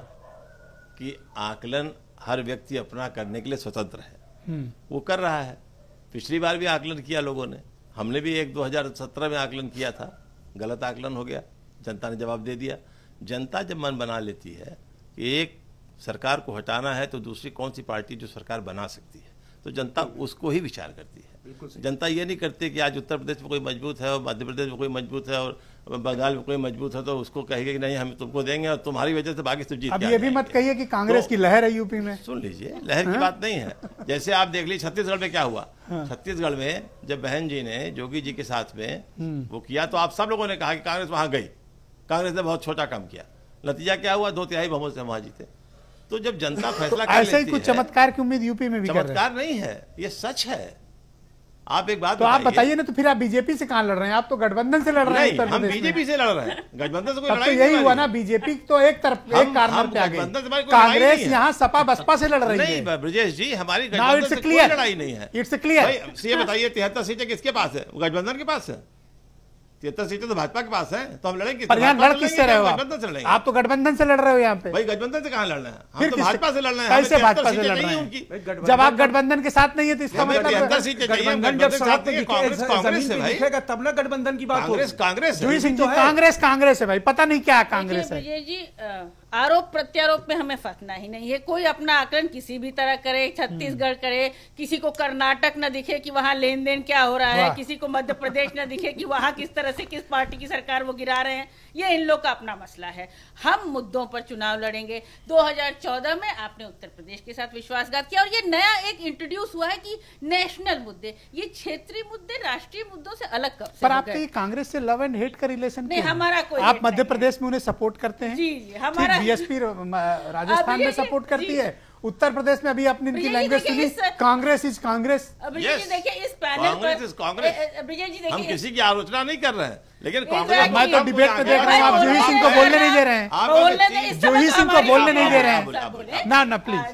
कि आकलन हर व्यक्ति अपना करने के लिए स्वतंत्र है, वो कर रहा है। पिछली बार भी आकलन किया लोगों ने, हमने भी 2017 में आकलन किया था, गलत आकलन हो गया, जनता ने जवाब दे दिया। जनता जब मन बना लेती है कि एक सरकार को हटाना है तो दूसरी कौन सी पार्टी जो सरकार बना सकती है, तो जनता उसको ही विचार करती है। जनता ये नहीं करती कि आज उत्तर प्रदेश में कोई मजबूत है और मध्य प्रदेश में कोई मजबूत है और बंगाल में कोई मजबूत है तो उसको कहेगा कि नहीं हम तुमको देंगे और तुम्हारी वजह से बाकी सब जीत अब ये भी मत कहिए कि कांग्रेस की लहर है यूपी में। सुन लीजिए, लहर की बात नहीं है। जैसे आप देख लीजिए छत्तीसगढ़ में क्या हुआ। छत्तीसगढ़ में जब बहन जी ने जोगी जी के साथ में वो किया तो आप सब लोगों ने कहा कि कांग्रेस वहां गई, कांग्रेस ने बहुत छोटा काम किया। नतीजा क्या हुआ, 2/3 बहुमत से वहां जीते। तो जब जनता फैसला कर ऐसे ही कुछ चमत्कार की उम्मीद यूपी में भी कर रहे हैं। चमत्कार नहीं है, ये सच है। आप एक बात तो आप बताइए ना, तो फिर आप बीजेपी से कहां लड़ रहे हैं? आप तो गठबंधन से लड़ रहे हैं। हम बीजेपी से लड़ रहे हैं, गठबंधन से कोई लड़ाई नहीं। तो यही हुआ ना, बीजेपी तो एक तरफ एक कार्नर पे आ गई, कांग्रेस यहाँ सपा बसपा से लड़ रही है। नहीं ब्रजेश जी, हमारी गठबंधन से कोई लड़ाई नहीं है। It's clear. ये बताइए 73 सीटें किसके पास है? गठबंधन के पास है। 73 सीटें तो भाजपा के पास है, तो हम लड़ेंगे। पर यहाँ लड़ किससे रहे हो? गठबंधन से लड़ेंगे। आप तो गठबंधन से लड़ रहे हो यहाँ पे। भाई गठबंधन से कहाँ लड़ना है? हम फिर तो भाजपा से लड़ रहे हैं। कैसे भाजपा से लड़ रहे हैं? जब आप गठबंधन के साथ नहीं है तो इसका मतलब गठबंधन जब साथ में कांग्रेस है भाई, तब ना गठबंधन की बात होगी। कांग्रेस कांग्रेस है भाई, पता नहीं क्या कांग्रेस है। जी आरोप प्रत्यारोप में हमें फंसना ही नहीं है। कोई अपना आकलन किसी भी तरह करे, छत्तीसगढ़ करे, किसी को कर्नाटक न दिखे कि वहां लेन देन क्या हो रहा है, किसी को मध्य प्रदेश न दिखे कि वहां किस तरह से किस पार्टी की सरकार वो गिरा रहे हैं, ये इन लोग का अपना मसला है। हम मुद्दों पर चुनाव लड़ेंगे। 2014 में आपने उत्तर प्रदेश के साथ विश्वासघात किया और ये नया एक इंट्रोड्यूस हुआ है कि नेशनल मुद्दे, ये क्षेत्रीय मुद्दे राष्ट्रीय मुद्दों से अलग कब से पर आपके ये कांग्रेस से लव एंड हेट का रिलेशन नहीं, हमारा कोई आप मध्य प्रदेश में उन्हें सपोर्ट करते हैं। जी हमारा बीएसपी राजस्थान में सपोर्ट करती है, उत्तर प्रदेश में अभी अपनी इनकी लैंग्वेज सुनी, कांग्रेस इज कांग्रेस। विजय जी देखिए इस पैनल पर, विजय जी देखिए हम किसी की आलोचना नहीं कर रहे हैं, लेकिन कांग्रेस मैं तो डिबेट में देख रहा हूँ आप जूही सिंह को बोलने नहीं दे रहे हैं। जूही सिंह को बोलने नहीं दे रहे हैं ना प्लीज।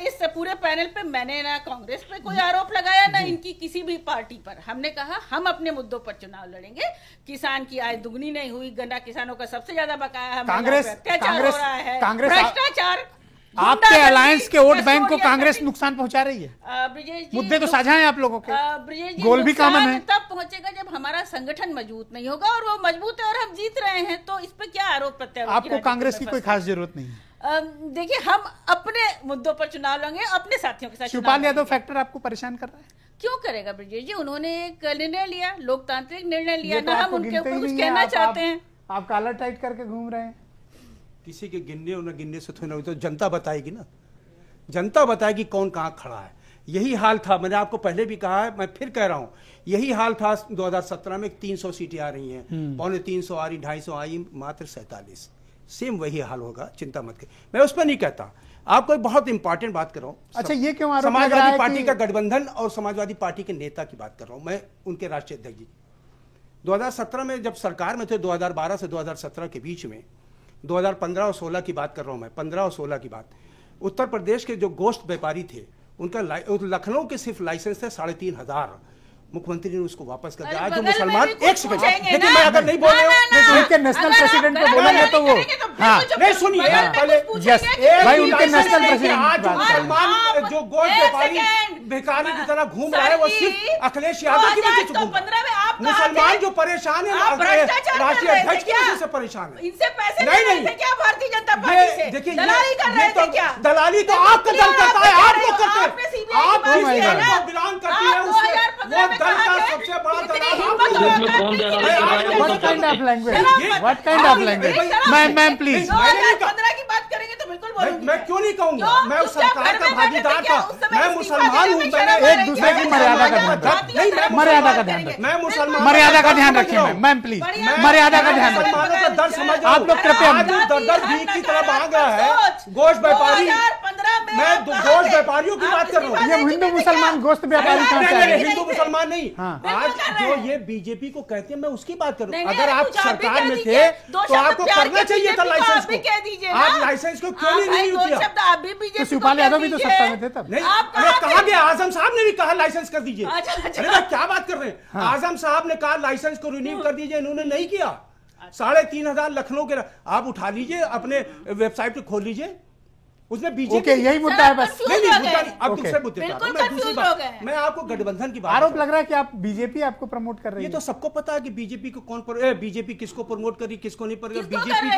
इस पूरे पैनल पे मैंने ना कांग्रेस पे कोई आरोप लगाया ना इनकी किसी भी पार्टी पर। हमने कहा हम अपने मुद्दों पर चुनाव लड़ेंगे। किसान की आय दुगनी नहीं हुई, गन्ना किसानों का सबसे ज्यादा बकाया है, अत्याचार हो रहा है, भ्रष्टाचार, आपके अलायंस के वोट बैंक को कांग्रेस नुकसान पहुंचा रही है। मुद्दे तो साझा हैं आप लोगों के, गोल भी कॉमन है। तब पहुंचेगा जब हमारा संगठन मजबूत नहीं होगा, और वो मजबूत है और हम जीत रहे हैं, तो इस पे क्या आरोप प्रत्यारोप? आपको कांग्रेस की कोई खास जरूरत नहीं है। देखिए हम अपने मुद्दों पर चुनाव लड़ेंगे, अपने साथियों के साथ। शिवपाल यादव फैक्टर आपको परेशान कर रहा है? क्यों करेगा ब्रजेश जी? उन्होंने एक निर्णय लिया, लोकतांत्रिक निर्णय लिया, ना हम उनके ऊपर कुछ कहना चाहते हैं। आप कॉलर टाइट करके घूम रहे हैं। किसी के गिनने और न गिनने से थोड़ी ना, तो जनता बताएगी ना, जनता बताएगी कौन कहाँ खड़ा है। यही हाल था, मैंने आपको पहले भी कहा है, मैं फिर कह रहा हूं, यही हाल था 2017 में। 300 सीटें आ रही हैं, 350 आ रही, 250 आई, मात्र 47। सेम वही हाल होगा, चिंता मत करिए। मैं उस पर नहीं कहता, आपको एक बहुत इंपॉर्टेंट बात कर रहा हूं। अच्छा, ये क्यों आरोप समाजवादी पार्टी का गठबंधन और समाजवादी पार्टी के नेता की बात कर रहा हूं मैं, उनके राष्ट्रीय अध्यक्ष जी 2017 में जब सरकार में थे, 2012 से 2017 के बीच में, 2015 और 16 की बात कर रहा हूं मैं, 15 और 16 की बात, उत्तर प्रदेश के जो गोश्त व्यापारी थे उनका लखनऊ के सिर्फ लाइसेंस थे 3,500। मुख्यमंत्री ने उसको वापस कर दिया। आज जो मुसलमान, एक सेकंड, लेकिन मैं अगर नहीं बोल रहा हूँ, उनके नेशनल प्रेसिडेंट को बोलेंगे तो वो नहीं सुनिए पहले, भाई उनके नेशनल प्रेसिडेंट, आज मुसलमान जो गोश्त व्यापारी भिखारी की तरह घूम रहा है वो सिर्फ अखिलेश यादव की वजह से घूम रहा है। मुसलमान जो परेशान है, राष्ट्रीय अध्यक्ष की वजह से परेशान है। इनसे पैसे नहीं क्या भारतीय जनता पार्टी से देखिए, दलाली कर रहे थे क्या? दलाली तो आपका दल करता है, आप लोग करते हैं, आप बिलोंग करती है, वो दल का सबसे बड़ा दलाल। What kind of language? What kind of language? Ma'am please. 2015 की बात करेंगे तो बिल्कुल बोलूंगी। मैं क्यों नहीं कहूंगा, मैं उस सरकार का भागीदार था, मैं मुसलमान हूँ, एक दूसरे की मर्यादा का ध्यान रखें, मर्यादा का ध्यान रखें, मैं मुसलमान, मर्यादा का ध्यान रखें मैम प्लीज, मर्यादा का ध्यान रखें। मुसलमानों का दर्द समझ, आप लोग कृपया दर भीख की तरफ आ गया है गोश्त व्यापारी। मैं गोश्त व्यापारियों की बात कर रहा हूँ। ये हिंदू मुसलमान गोश्त व्यापारी कहाँ से आए? हिंदू मुसलमान नहीं, आज जो ये बीजेपी को कहते हैं, मैं उसकी बात कर रहा हूँ। अगर आप सरकार में थे तो आपको करना चाहिए था लाइसेंस को, आप लाइसेंस को क्यों नहीं किया? तो शिवपाल यादव भी तो सत्ता में थे तब। नहीं, अरे कहा गया, आजम साहब ने भी कहा लाइसेंस कर दीजिए। अरे भाई क्या बात कर रहे हैं? आजम साहब ने कहा लाइसेंस को रिन्यू कर दीजिए, इन्होंने नहीं किया। 3,500 लखनऊ के, आप उठा लीजिए, अपने वेबसाइट पे खोल लीजिए, उसमें बीजेपी यही मुद्दा है बस। नहीं मुद्दा नहीं, अब दूसरे मुद्दे पर मैं आपको गठबंधन की बात, आरोप लग रहा है कि आप बीजेपी आपको प्रमोट कर रही है। ये तो सबको पता है कि बीजेपी को कौन, बीजेपी किसको प्रमोट करी, किसको नहीं कर रही। बीजेपी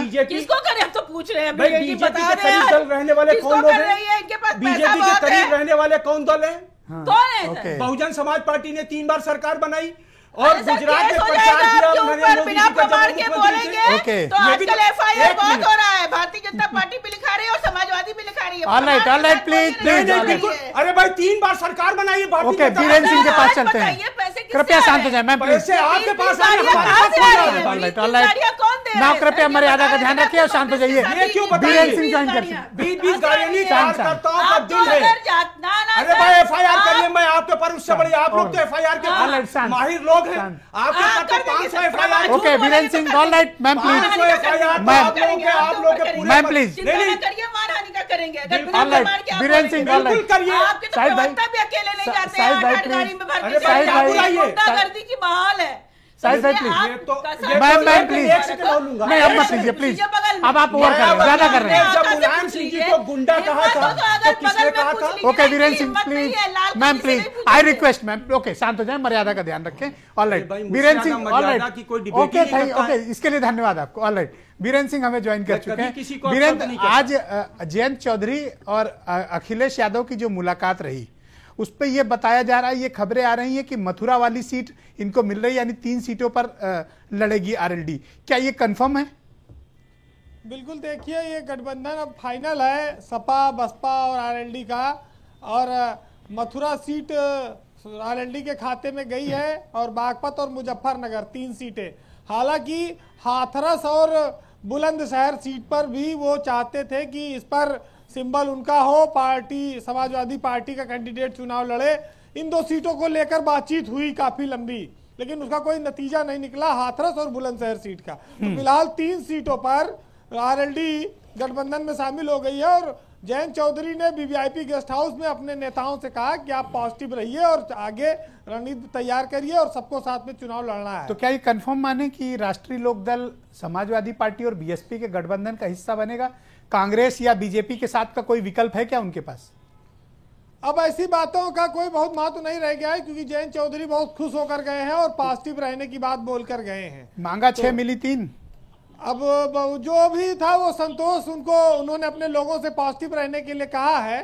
के किसको करे, हम तो पूछ रहे हैं। बीजेपी के करीब दल रहने वाले कौन लोग हैं? पास पैसा बीजेपी के बहुत करीब है। रहने वाले कौन दल है? कौन है ओके। बहुजन समाज पार्टी ने 3 बार सरकार बनाई और अरे सर, गुजरात केस में हो प्रचार जाएगा किया आपके नरेंद्र ऊपर, मोदी बिना जी का प्रमाण जब के मुख्यमंत्री थे। ओके। बोलेंगे तो ये भी आजकल तो- एफआईआर एक बहुत मिनट। हो रहा है, भारतीय जनता पार्टी भी लिखा रही है और समाजवादी भी लिखा रही है। All right, all right, please, नहीं please, नहीं all right. बिल्कुल, अरे भाई 3 बार सरकार बनाई है भारतीय ओके, जनता बीरेन सिंह के पास आज चलते हैं। बताइए, पैसे किससे कृपया आ शांत रहे हो जाए मैम, पार्टी। प्लीज। पैसे आपके पास है, गाड़ियां हमारे कहाँ पास से नहीं आ आ रही रहे। हैं? Alright, 20 alright. गाड़ियां कौन दे रहा नाउ है? कृपया सर, मर्यादा का ये ध्यान बता रखिए और रहे हैं, शांत हो जाइए। किस ये क्यों गाड़ी बताइए? बीरेन सिंह ज्वाइन कर गाड़ियां। सकते 20 गाड़ियां नहीं, शांत, कार्यकर्ताओं का आप दिल है। ना अरे भाई एफआईआर करिए, मैं आपके पर उससे बड़ी आप लोग तो एफआईआर के All right, शांत। माहिर लोग हैं। शांत। आपके हाँ, पर कर तो देंगे 500 सर, एफआईआर झूठ okay, Biren Singh, all right ma'am, please. 500 FIR तो मैम। आप लोगों के मैम, प्लीज। चिंता नहीं, न नहीं। करिए, मानहानि का करेंगे। अगर बिल्कुल। बिना All right, प्रमाण के आप बीरेन बोलेंगे, सिंह, all right। बिल्कुल करिए। आपके तो साहिद भाई। प्रवक्ता भी अकेले नहीं जाते साहिद हैं भाई, हर गाड़ी please। में भर अरे के भाई, जाते क्या हैं। बुराई है? गुंडागर्दी की माहौल है। साहिद भाई, इसलिए please। आप ये तो- कसम ये तो- मैम, मैम, एक प्लीज। सेकंड और लूंगा। नहीं, अब मत एक लीजिए, सेकंड। प्लीज। बगल में। अब आप ओवर कर रहे हैं, ज्यादा कर रहे हैं। जब मुलायम सिंह जी को गुंडा कहा था तो किसने कहा था? Okay, Viren Singh, please. Ma'am, please, I request ma'am, okay, शांत हो जाए, मर्यादा का ध्यान रखें। ऑल राइट, भाई, वीरेन मुझसे सिंह, ज्यादा ऑल मर्यादा राइट, की कोई डिबेट ही ओके, नहीं थैंक करता ओके, है। इसके लिए धन्यवाद आपको। ऑल राइट, वीरेन सिंह हमें ज्वाइन कर मैं चुके कभी किसी को हैं। अपशब्द वीरेन, नहीं कहता। आज जयंत चौधरी और अखिलेश यादव की जो मुलाकात रही, उस पर यह बताया जा रहा है, ये खबरें आ रही हैं कि मथुरा वाली सीट इनको मिल रही, यानी 3 सीटों पर लड़ेगी आरएलडी। क्या ये कंफर्म है? बिल्कुल, देखिए ये गठबंधन अब फाइनल है सपा बसपा और आरएलडी का, और मथुरा सीट आरएलडी के खाते में गई है और बागपत और मुजफ्फरनगर 3 सीटें। हालांकि हाथरस और बुलंदशहर सीट पर भी वो चाहते थे कि इस पर सिंबल उनका हो, पार्टी समाजवादी पार्टी का कैंडिडेट चुनाव लड़े। इन 2 सीटों को लेकर बातचीत हुई काफी लंबी, लेकिन उसका कोई नतीजा नहीं निकला हाथरस और बुलंदशहर सीट का। तो फिलहाल 3 सीटों पर आरएलडी गठबंधन में शामिल हो गई है और जयंत चौधरी ने वीवीआईपी गेस्ट हाउस में अपने नेताओं से कहा कि आप पॉजिटिव रहिए और आगे रणनीति तैयार करिए और सबको साथ में चुनाव लड़ना है। तो क्या ये कंफर्म माने कि राष्ट्रीय लोकदल समाजवादी पार्टी और बीएसपी के गठबंधन का हिस्सा बनेगा? कांग्रेस या बीजेपी के साथ का कोई विकल्प है क्या उनके पास? अब ऐसी बातों का कोई बहुत महत्व नहीं रह गया है, क्योंकि जयंत चौधरी बहुत खुश होकर गए हैं और पॉजिटिव रहने की बात बोलकर गए हैं। मांगा 6 मिली 3। अब जो भी था वो संतोष, उनको उन्होंने अपने लोगों से पॉजिटिव रहने के लिए कहा है।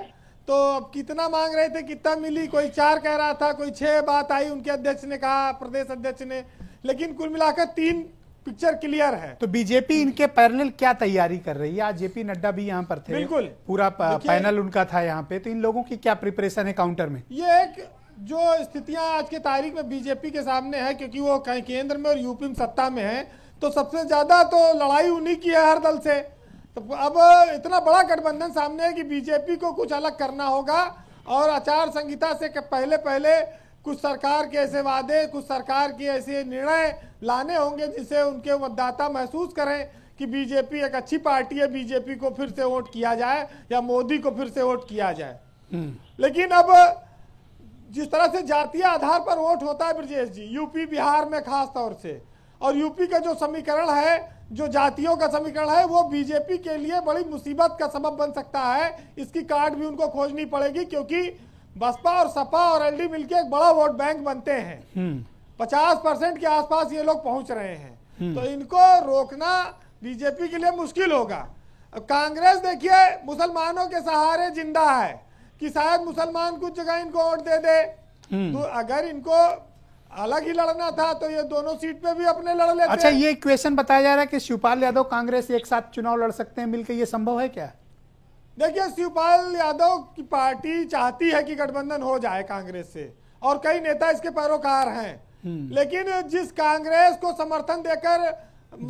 तो अब कितना मांग रहे थे, कितना मिली, कोई 4 कह रहा था, कोई 6 बात आई उनके अध्यक्ष ने कहा, प्रदेश अध्यक्ष ने, लेकिन कुल मिलाकर 3 पिक्चर क्लियर है। तो बीजेपी इनके पैरेलल क्या तैयारी कर रही है? आज जेपी नड्डा भी यहाँ पर थे, बिल्कुल। पूरा पैनल उनका था यहाँ पे, तो इन लोगों की क्या प्रिपरेशन है काउंटर में? ये एक जो स्थितियां आज के तारीख में बीजेपी के सामने है, क्योंकि वो कहीं केंद्र में और यूपी में सत्ता में है, तो सबसे ज्यादा तो लड़ाई उन्हीं की है हर दल से। तो अब इतना बड़ा गठबंधन सामने है कि बीजेपी को कुछ अलग करना होगा और आचार संहिता से पहले पहले कुछ सरकार के ऐसे वादे, कुछ सरकार के ऐसे निर्णय लाने होंगे जिससे उनके मतदाता महसूस करें कि बीजेपी एक अच्छी पार्टी है, बीजेपी को फिर से वोट किया जाए या मोदी को फिर से वोट किया जाए। लेकिन अब जिस तरह से जातीय आधार पर वोट होता है ब्रजेश जी, यूपी बिहार में खास तौर से, और यूपी का जो समीकरण है, जो जातियों का समीकरण है, वो बीजेपी के लिए बड़ी मुसीबत का सबब बन सकता है। इसकी कार्ड भी उनको खोजनी पड़ेगी, क्योंकि बसपा और सपा और एलडी मिलकर एक बड़ा वोट बैंक बनते हैं। 50% के आसपास ये लोग पहुंच रहे हैं, तो इनको रोकना बीजेपी के लिए मुश्किल होगा। अब कांग्रेस देखिए मुसलमानों के सहारे जिंदा है कि शायद मुसलमान कुछ जगह इनको वोट दे दे। तो अगर इनको अलग ही लड़ना था तो ये दोनों सीट पे भी अपने लड़ लेते। अच्छा, ये क्वेश्चन बताया जा रहा है कि शिवपाल यादव कांग्रेस एक साथ चुनाव लड़ सकते हैं मिलकर, ये संभव है क्या? देखिए, शिवपाल यादव की पार्टी चाहती है कि गठबंधन हो जाए कांग्रेस से, और कई नेता इसके पैरोकार हैं। लेकिन जिस कांग्रेस को समर्थन देकर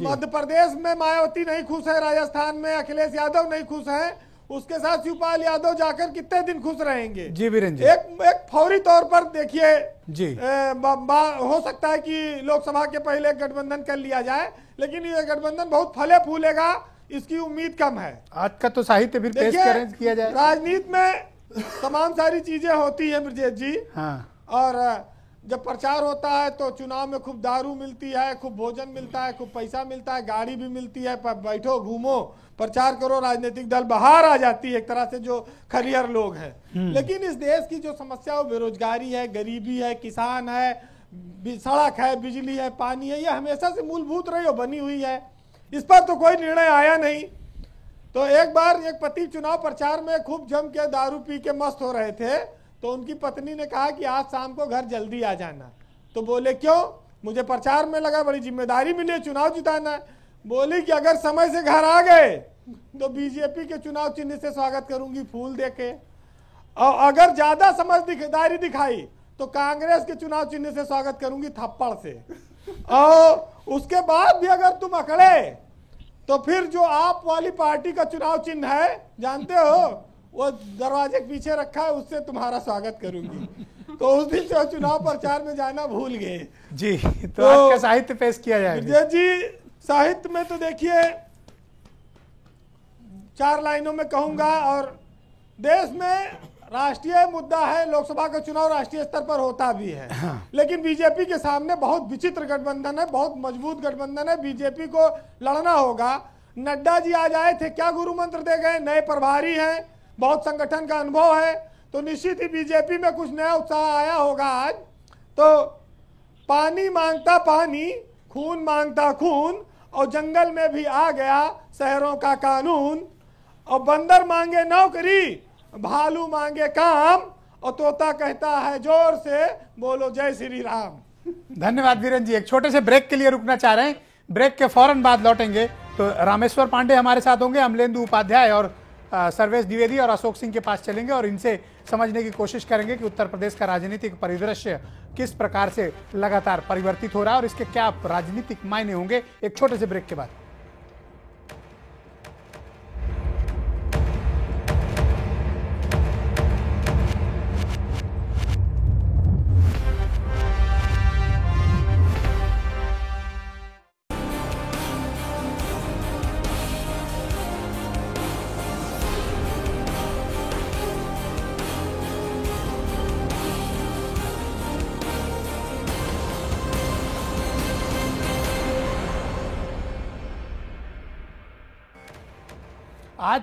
मध्य प्रदेश में मायावती नहीं खुश है, राजस्थान में अखिलेश यादव नहीं खुश है, उसके साथ शिवपाल यादव जाकर कितने दिन खुश रहेंगे? जी वीरेंद्र जी, एक फौरी तौर पर देखिए जी, हो सकता है कि लोकसभा के पहले गठबंधन कर लिया जाए, लेकिन ये गठबंधन बहुत फले फूलेगा इसकी उम्मीद कम है। आज का तो साहित्य फिर पेश किया जाए। राजनीति में तमाम सारी चीजें होती है ब्रजेश जी। हाँ। और जब प्रचार होता है तो चुनाव में खूब दारू मिलती है, खूब भोजन मिलता है, खूब पैसा मिलता है, गाड़ी भी मिलती है, बैठो घूमो प्रचार करो, राजनीतिक दल बाहर आ जाती है एक तरह से जो खलियर लोग हैं। लेकिन इस देश की जो समस्या वो बेरोजगारी है, गरीबी है, किसान है, सड़क है, बिजली है, पानी है, ये हमेशा से मूलभूत रही और बनी हुई है। इस पर तो कोई निर्णय आया नहीं। तो एक बार एक पति चुनाव प्रचार में खूब जम के दारू पी के मस्त हो रहे थे, तो उनकी पत्नी ने कहा कि आज शाम को घर जल्दी आ जाना। तो बोले क्यों? मुझे प्रचार में लगा बड़ी जिम्मेदारी मिली है, चुनाव जिताना है। बोली कि अगर समय से घर आ गए तो बीजेपी के चुनाव चिन्ह से स्वागत करूंगी फूल देके, और अगर ज्यादा समझदारी दिखाई तो कांग्रेस के चुनाव चिन्ह से स्वागत करूंगी थप्पड़ से, और उसके बाद भी अगर तुम अकड़े तो फिर जो आप वाली पार्टी का चुनाव चिन्ह है जानते हो, वो दरवाजे के पीछे रखा है, उससे तुम्हारा स्वागत करूंगी। तो उस दिन से चुनाव प्रचार में जाना भूल गए जी। तो आज का साहित्य पेश किया जाएगा जी। साहित्य में तो देखिए 4 लाइनों में कहूंगा, और देश में राष्ट्रीय मुद्दा है, लोकसभा का चुनाव राष्ट्रीय स्तर पर होता भी है। हाँ। लेकिन बीजेपी के सामने बहुत विचित्र गठबंधन है, बहुत मजबूत गठबंधन है, बीजेपी को लड़ना होगा। नड्डा जी आज आए थे, क्या गुरु मंत्र दे गए? नए प्रभारी हैं, बहुत संगठन का अनुभव है, तो निश्चित ही बीजेपी में कुछ नया उत्साह आया होगा आज। तो पानी मांगता पानी, खून मांगता खून, और जंगल में भी आ गया शहरों का कानून, और बंदर मांगे नौकरी, भालू मांगे काम, और तोता कहता है जोर से बोलो जय श्री राम। धन्यवाद वीरेन जी। एक छोटे से ब्रेक के लिए रुकना चाह रहे हैं, ब्रेक के फौरन बाद लौटेंगे तो रामेश्वर पांडे हमारे साथ होंगे, अमलेंदु उपाध्याय और सर्वेश द्विवेदी और अशोक सिंह के पास चलेंगे और इनसे समझने की कोशिश करेंगे कि उत्तर प्रदेश का राजनीतिक परिदृश्य किस प्रकार से लगातार परिवर्तित हो रहा है और इसके क्या राजनीतिक मायने होंगे। एक छोटे से ब्रेक के बाद। आज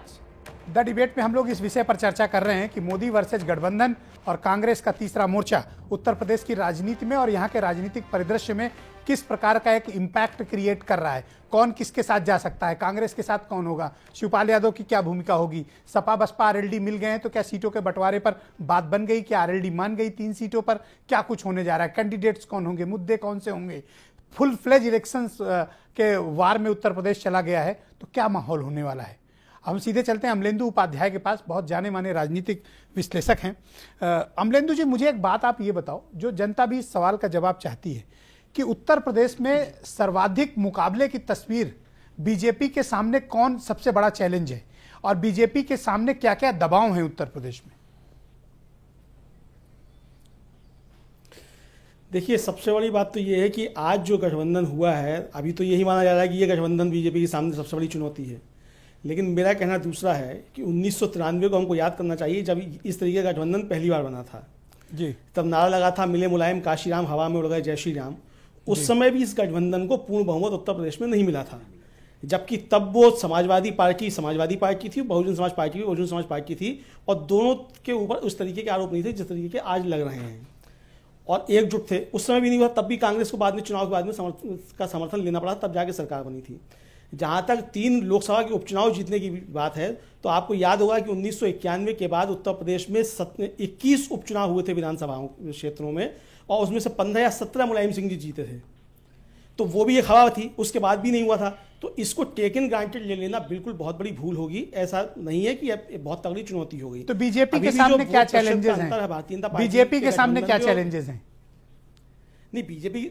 द डिबेट में हम लोग इस विषय पर चर्चा कर रहे हैं कि मोदी वर्सेज गठबंधन और कांग्रेस का तीसरा मोर्चा उत्तर प्रदेश की राजनीति में और यहाँ के राजनीतिक परिदृश्य में किस प्रकार का एक इम्पैक्ट क्रिएट कर रहा है। कौन किसके साथ जा सकता है, कांग्रेस के साथ कौन होगा, शिवपाल यादव की क्या भूमिका होगी, सपा बसपा आरएलडी मिल गए हैं तो क्या सीटों के बंटवारे पर बात बन गई, क्या आरएलडी मान गई 3 सीटों पर, क्या कुछ होने जा रहा है, कैंडिडेट्स कौन होंगे, मुद्दे कौन से होंगे। फुल फ्लेज इलेक्शंस के वार में उत्तर प्रदेश चला गया है तो क्या माहौल होने वाला है। हम सीधे चलते हैं अमलेंदु उपाध्याय के पास, बहुत जाने माने राजनीतिक विश्लेषक हैं। अमलेंदु जी, मुझे एक बात आप ये बताओ, जो जनता भी इस सवाल का जवाब चाहती है कि उत्तर प्रदेश में सर्वाधिक मुकाबले की तस्वीर बीजेपी के सामने कौन सबसे बड़ा चैलेंज है और बीजेपी के सामने क्या क्या दबाव हैं उत्तर प्रदेश में। देखिए, सबसे बड़ी बात तो ये है कि आज जो गठबंधन हुआ है, अभी तो यही माना जा रहा है कि ये गठबंधन बीजेपी के सामने सबसे बड़ी चुनौती है, लेकिन मेरा कहना दूसरा है कि 1993 को हमको याद करना चाहिए, जब इस तरीके का गठबंधन पहली बार बना था जी। तब नारा लगा था मिले मुलायम काशी राम, हवा में उड़ गए जय श्री राम। उस समय भी इस गठबंधन को पूर्ण बहुमत उत्तर प्रदेश में नहीं मिला था, जबकि तब वो समाजवादी पार्टी थी, बहुजन समाज पार्टी थी, और दोनों के ऊपर उस तरीके के आरोप नहीं थे जिस तरीके के आज लग रहे हैं, और एकजुट थे। उस समय भी नहीं हुआ, तब भी कांग्रेस को बाद में चुनाव के बाद में समर्थन लेना पड़ा, तब जाके सरकार बनी थी। जहां तक 3 लोकसभा के उपचुनाव जीतने की बात है, तो आपको याद होगा कि 1991 के बाद उत्तर प्रदेश में 21 उपचुनाव हुए थे विधानसभा क्षेत्रों में, और उसमें से 15 या 17 मुलायम सिंह जी जीते थे। तो वो भी एक हवा थी, उसके बाद भी नहीं हुआ था। तो इसको टेकन ग्रांटेड ले लेना बिल्कुल बहुत बड़ी भूल होगी। ऐसा नहीं है कि बहुत तगड़ी चुनौती हो गई। तो बीजेपी के सामने क्या चैलेंजेस हैं? बीजेपी के सामने क्या चैलेंजेस हैं? नहीं, बीजेपी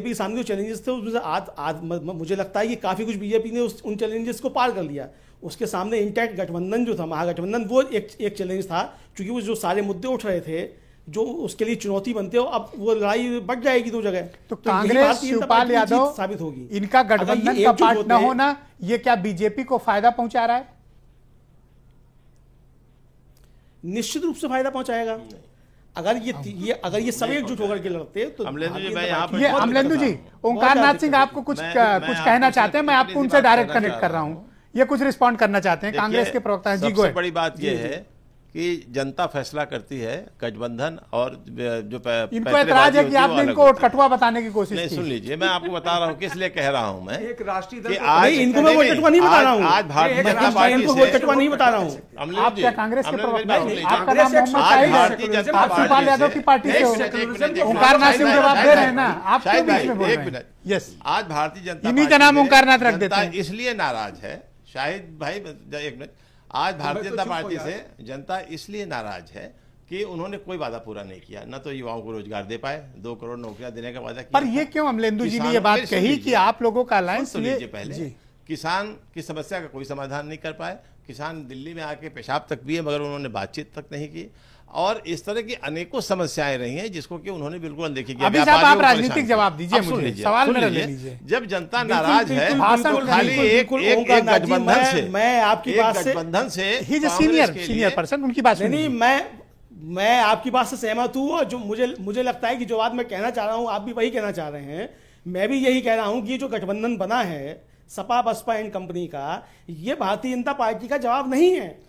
के सामने जो चैलेंजेस थे उसमें से मुझे लगता है कि काफ़ी कुछ बीजेपी ने उन चैलेंजेस को पार कर लिया। उसके सामने इंटैक्ट गठबंधन जो था, महागठबंधन, वो एक चैलेंज था, क्योंकि वो जो सारे मुद्दे उठ रहे थे जो उसके लिए चुनौती बनते हो, अब वो लड़ाई बढ़ जाएगी 2 जगह। तो कांग्रेस, शिवपाल यादव साबित होगी, इनका गठबंधन का पार्ट न होना ये क्या बीजेपी को फायदा पहुंचा रहा है? निश्चित रूप से फायदा पहुंचाएगा। अगर ये सब एकजुट होकर के लड़ते तो अमलेंदु जी, ओंकार नाथ सिंह आपको कुछ कहना चाहते हैं, मैं आपको उनसे डायरेक्ट कनेक्ट कर रहा हूं, ये कुछ रिस्पॉन्ड करना चाहते हैं, कांग्रेस के प्रवक्ता हैं जी। सबसे बड़ी बात यह है कि जनता फैसला करती है, गठबंधन और जो इनको एतराज है कि आपने इनको कटुआ बताने की कोशिश नहीं। की। सुन लीजिए, मैं आपको बता रहा हूँ किस लिए कह रहा हूँ मैं एक राष्ट्रीय दल कि को- आज इनको मैं वोट कटुआ नहीं बता रहा हूँ। आज भारतीय जनता पार्टी इनको से वोट कटुआ नहीं बता रहा हूँ। आप क्या कांग्रेस के प्रवक्ता हैं? नहीं, आपका कांग्रेस नाम एक मोहम्मद आज शाहिद भारतीय है। जनता आप पार्टी शिवपाल यादव से- की पार्टी से हो। एक मिनट, ओंकार नाथ सिंह जवाब दे रहे हैं ना, आप क्यों शाहिद बीच भाई, में बोल एक रहे हैं? मिनट। यस, आज भारतीय जनता इन्हीं का पार्टी नाम से ओंकार नाथ रख देते जनता हैं। इसलिए नाराज है, शाहिद भाई एक मिनट, आज भारतीय तो जनता चुप हो पार्टी जाए। से जनता इसलिए नाराज है कि उन्होंने कोई वादा पूरा नहीं किया, न तो युवाओं को रोजगार दे पाए, 2 करोड़ नौकरियां देने का वादा किया पर ये था। क्यों अमलेंदु जी ने किसानों- ये बात मेरी सुन कही लीजिए। कि आप लोगों का अलायंस सुन तो लीजिए पहले, जी, किसान की समस्या का कोई समाधान नहीं कर पाए, किसान दिल्ली में आके पेशाब तक किए मगर उन्होंने बातचीत तक नहीं की, और इस तरह की अनेकों समस्याएं रही हैं जिसको कि उन्होंने बिल्कुल अनदेखी की। अभी साहब व्यापारियों आप को राजनीतिक परेशान जवाब किया। दीजिए अब सुन मुझे, लीजिए, सवाल सुन मेरा लीजिए। ले लीजिए। जब जनता बिल्कुल, नाराज है बिल्कुल, भाषण बिल्कुल, खाली बिल्कुल, एक बिल्कुल, एक ओंकार एक नाथ जी, गठबंधन से मैं आपकी एक बात से गठबंधन से ही इज कांग्रेस सीनियर के सीनियर लिए- पर्सन, उनकी बात नहीं सुनिए। मैं आपकी बात से सहमत हूं, और जो मुझे लगता है कि जो बात मैं कहना चाह रहा हूं आप भी वही कहना चाह रहे हैं। मैं भी यही कह रहा हूं कि ये जो गठबंधन बना है सपा बसपा एंड कंपनी का, ये भारतीय जनता पार्टी का जवाब नहीं है।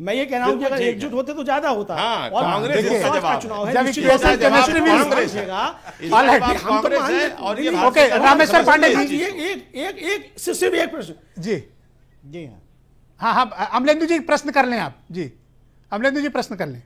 मैं ये कह रहा हूं कि अगर एकजुट होते तो ज्यादा होता। हाँ, और कांग्रेस देखिए, इसका का जवाब चुनाव है। है, जब निश्चित इसका रूप से जवाब केमिस्ट्री भी कांग्रेस है। समझेगा। इसका Alright, जवाब हम तो कांग्रेस मान है लेते और हैं। ये नहीं, भारतीय ओके, जनता रामेश्वर पार्टी पांडे समझ जी। लीजिए। सिर्फ एक प्रश्न। जी जी हाँ, हाँ हाँ, अमलेंदु जी प्रश्न कर लें आप। जी अमलेंदु जी प्रश्न कर लें।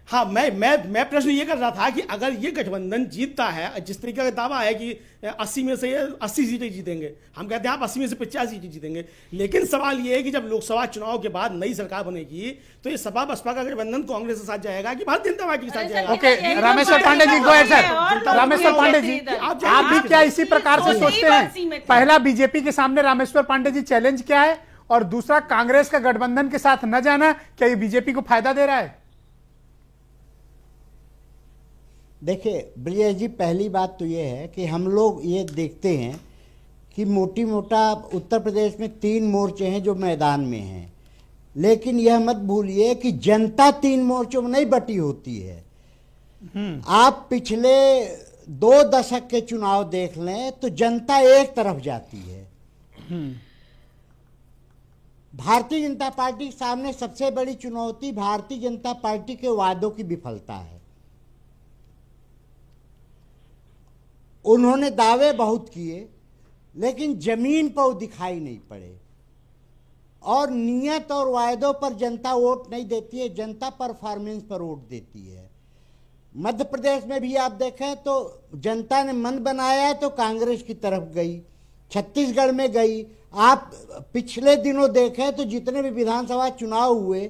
हाँ, मैं प्रश्न ये कर रहा था कि अगर ये गठबंधन जीतता है, जिस तरीके का दावा है कि 80 में से 80 सीटें जीतेंगे, हम कहते हैं आप 80 में से 50 सीटें जीतेंगे, लेकिन सवाल ये है कि जब लोकसभा चुनाव के बाद नई सरकार बनेगी तो ये सपा बसपा का गठबंधन कांग्रेस के साथ जाएगा कि भारतीय जनता पार्टी के साथ जाएगा? Okay, Rameshwar Pandey ji, go ahead sir. Rameshwar Pandey ji, आप भी क्या इसी प्रकार से सोचते हैं? पहला, बीजेपी के सामने रामेश्वर पांडे जी चैलेंज क्या है, और दूसरा, कांग्रेस का गठबंधन के साथ न जाना क्या ये बीजेपी को फायदा दे रहा है? देखिए ब्रिजेश जी, पहली बात तो ये है कि हम लोग ये देखते हैं कि मोटी मोटा उत्तर प्रदेश में 3 मोर्चे हैं जो मैदान में हैं, लेकिन यह मत भूलिए कि जनता 3 मोर्चों में नहीं बटी होती है। आप पिछले 2 दशक के चुनाव देख लें तो जनता एक तरफ जाती है। भारतीय जनता पार्टी के सामने सबसे बड़ी चुनौती भारतीय जनता पार्टी के वादों की विफलता है। उन्होंने दावे बहुत किए लेकिन जमीन पर वो दिखाई नहीं पड़े, और नियत और वायदों पर जनता वोट नहीं देती है, जनता परफॉर्मेंस पर वोट देती है। मध्य प्रदेश में भी आप देखें तो जनता ने मन बनाया है तो कांग्रेस की तरफ गई, छत्तीसगढ़ में गई। आप पिछले दिनों देखें तो जितने भी विधानसभा चुनाव हुए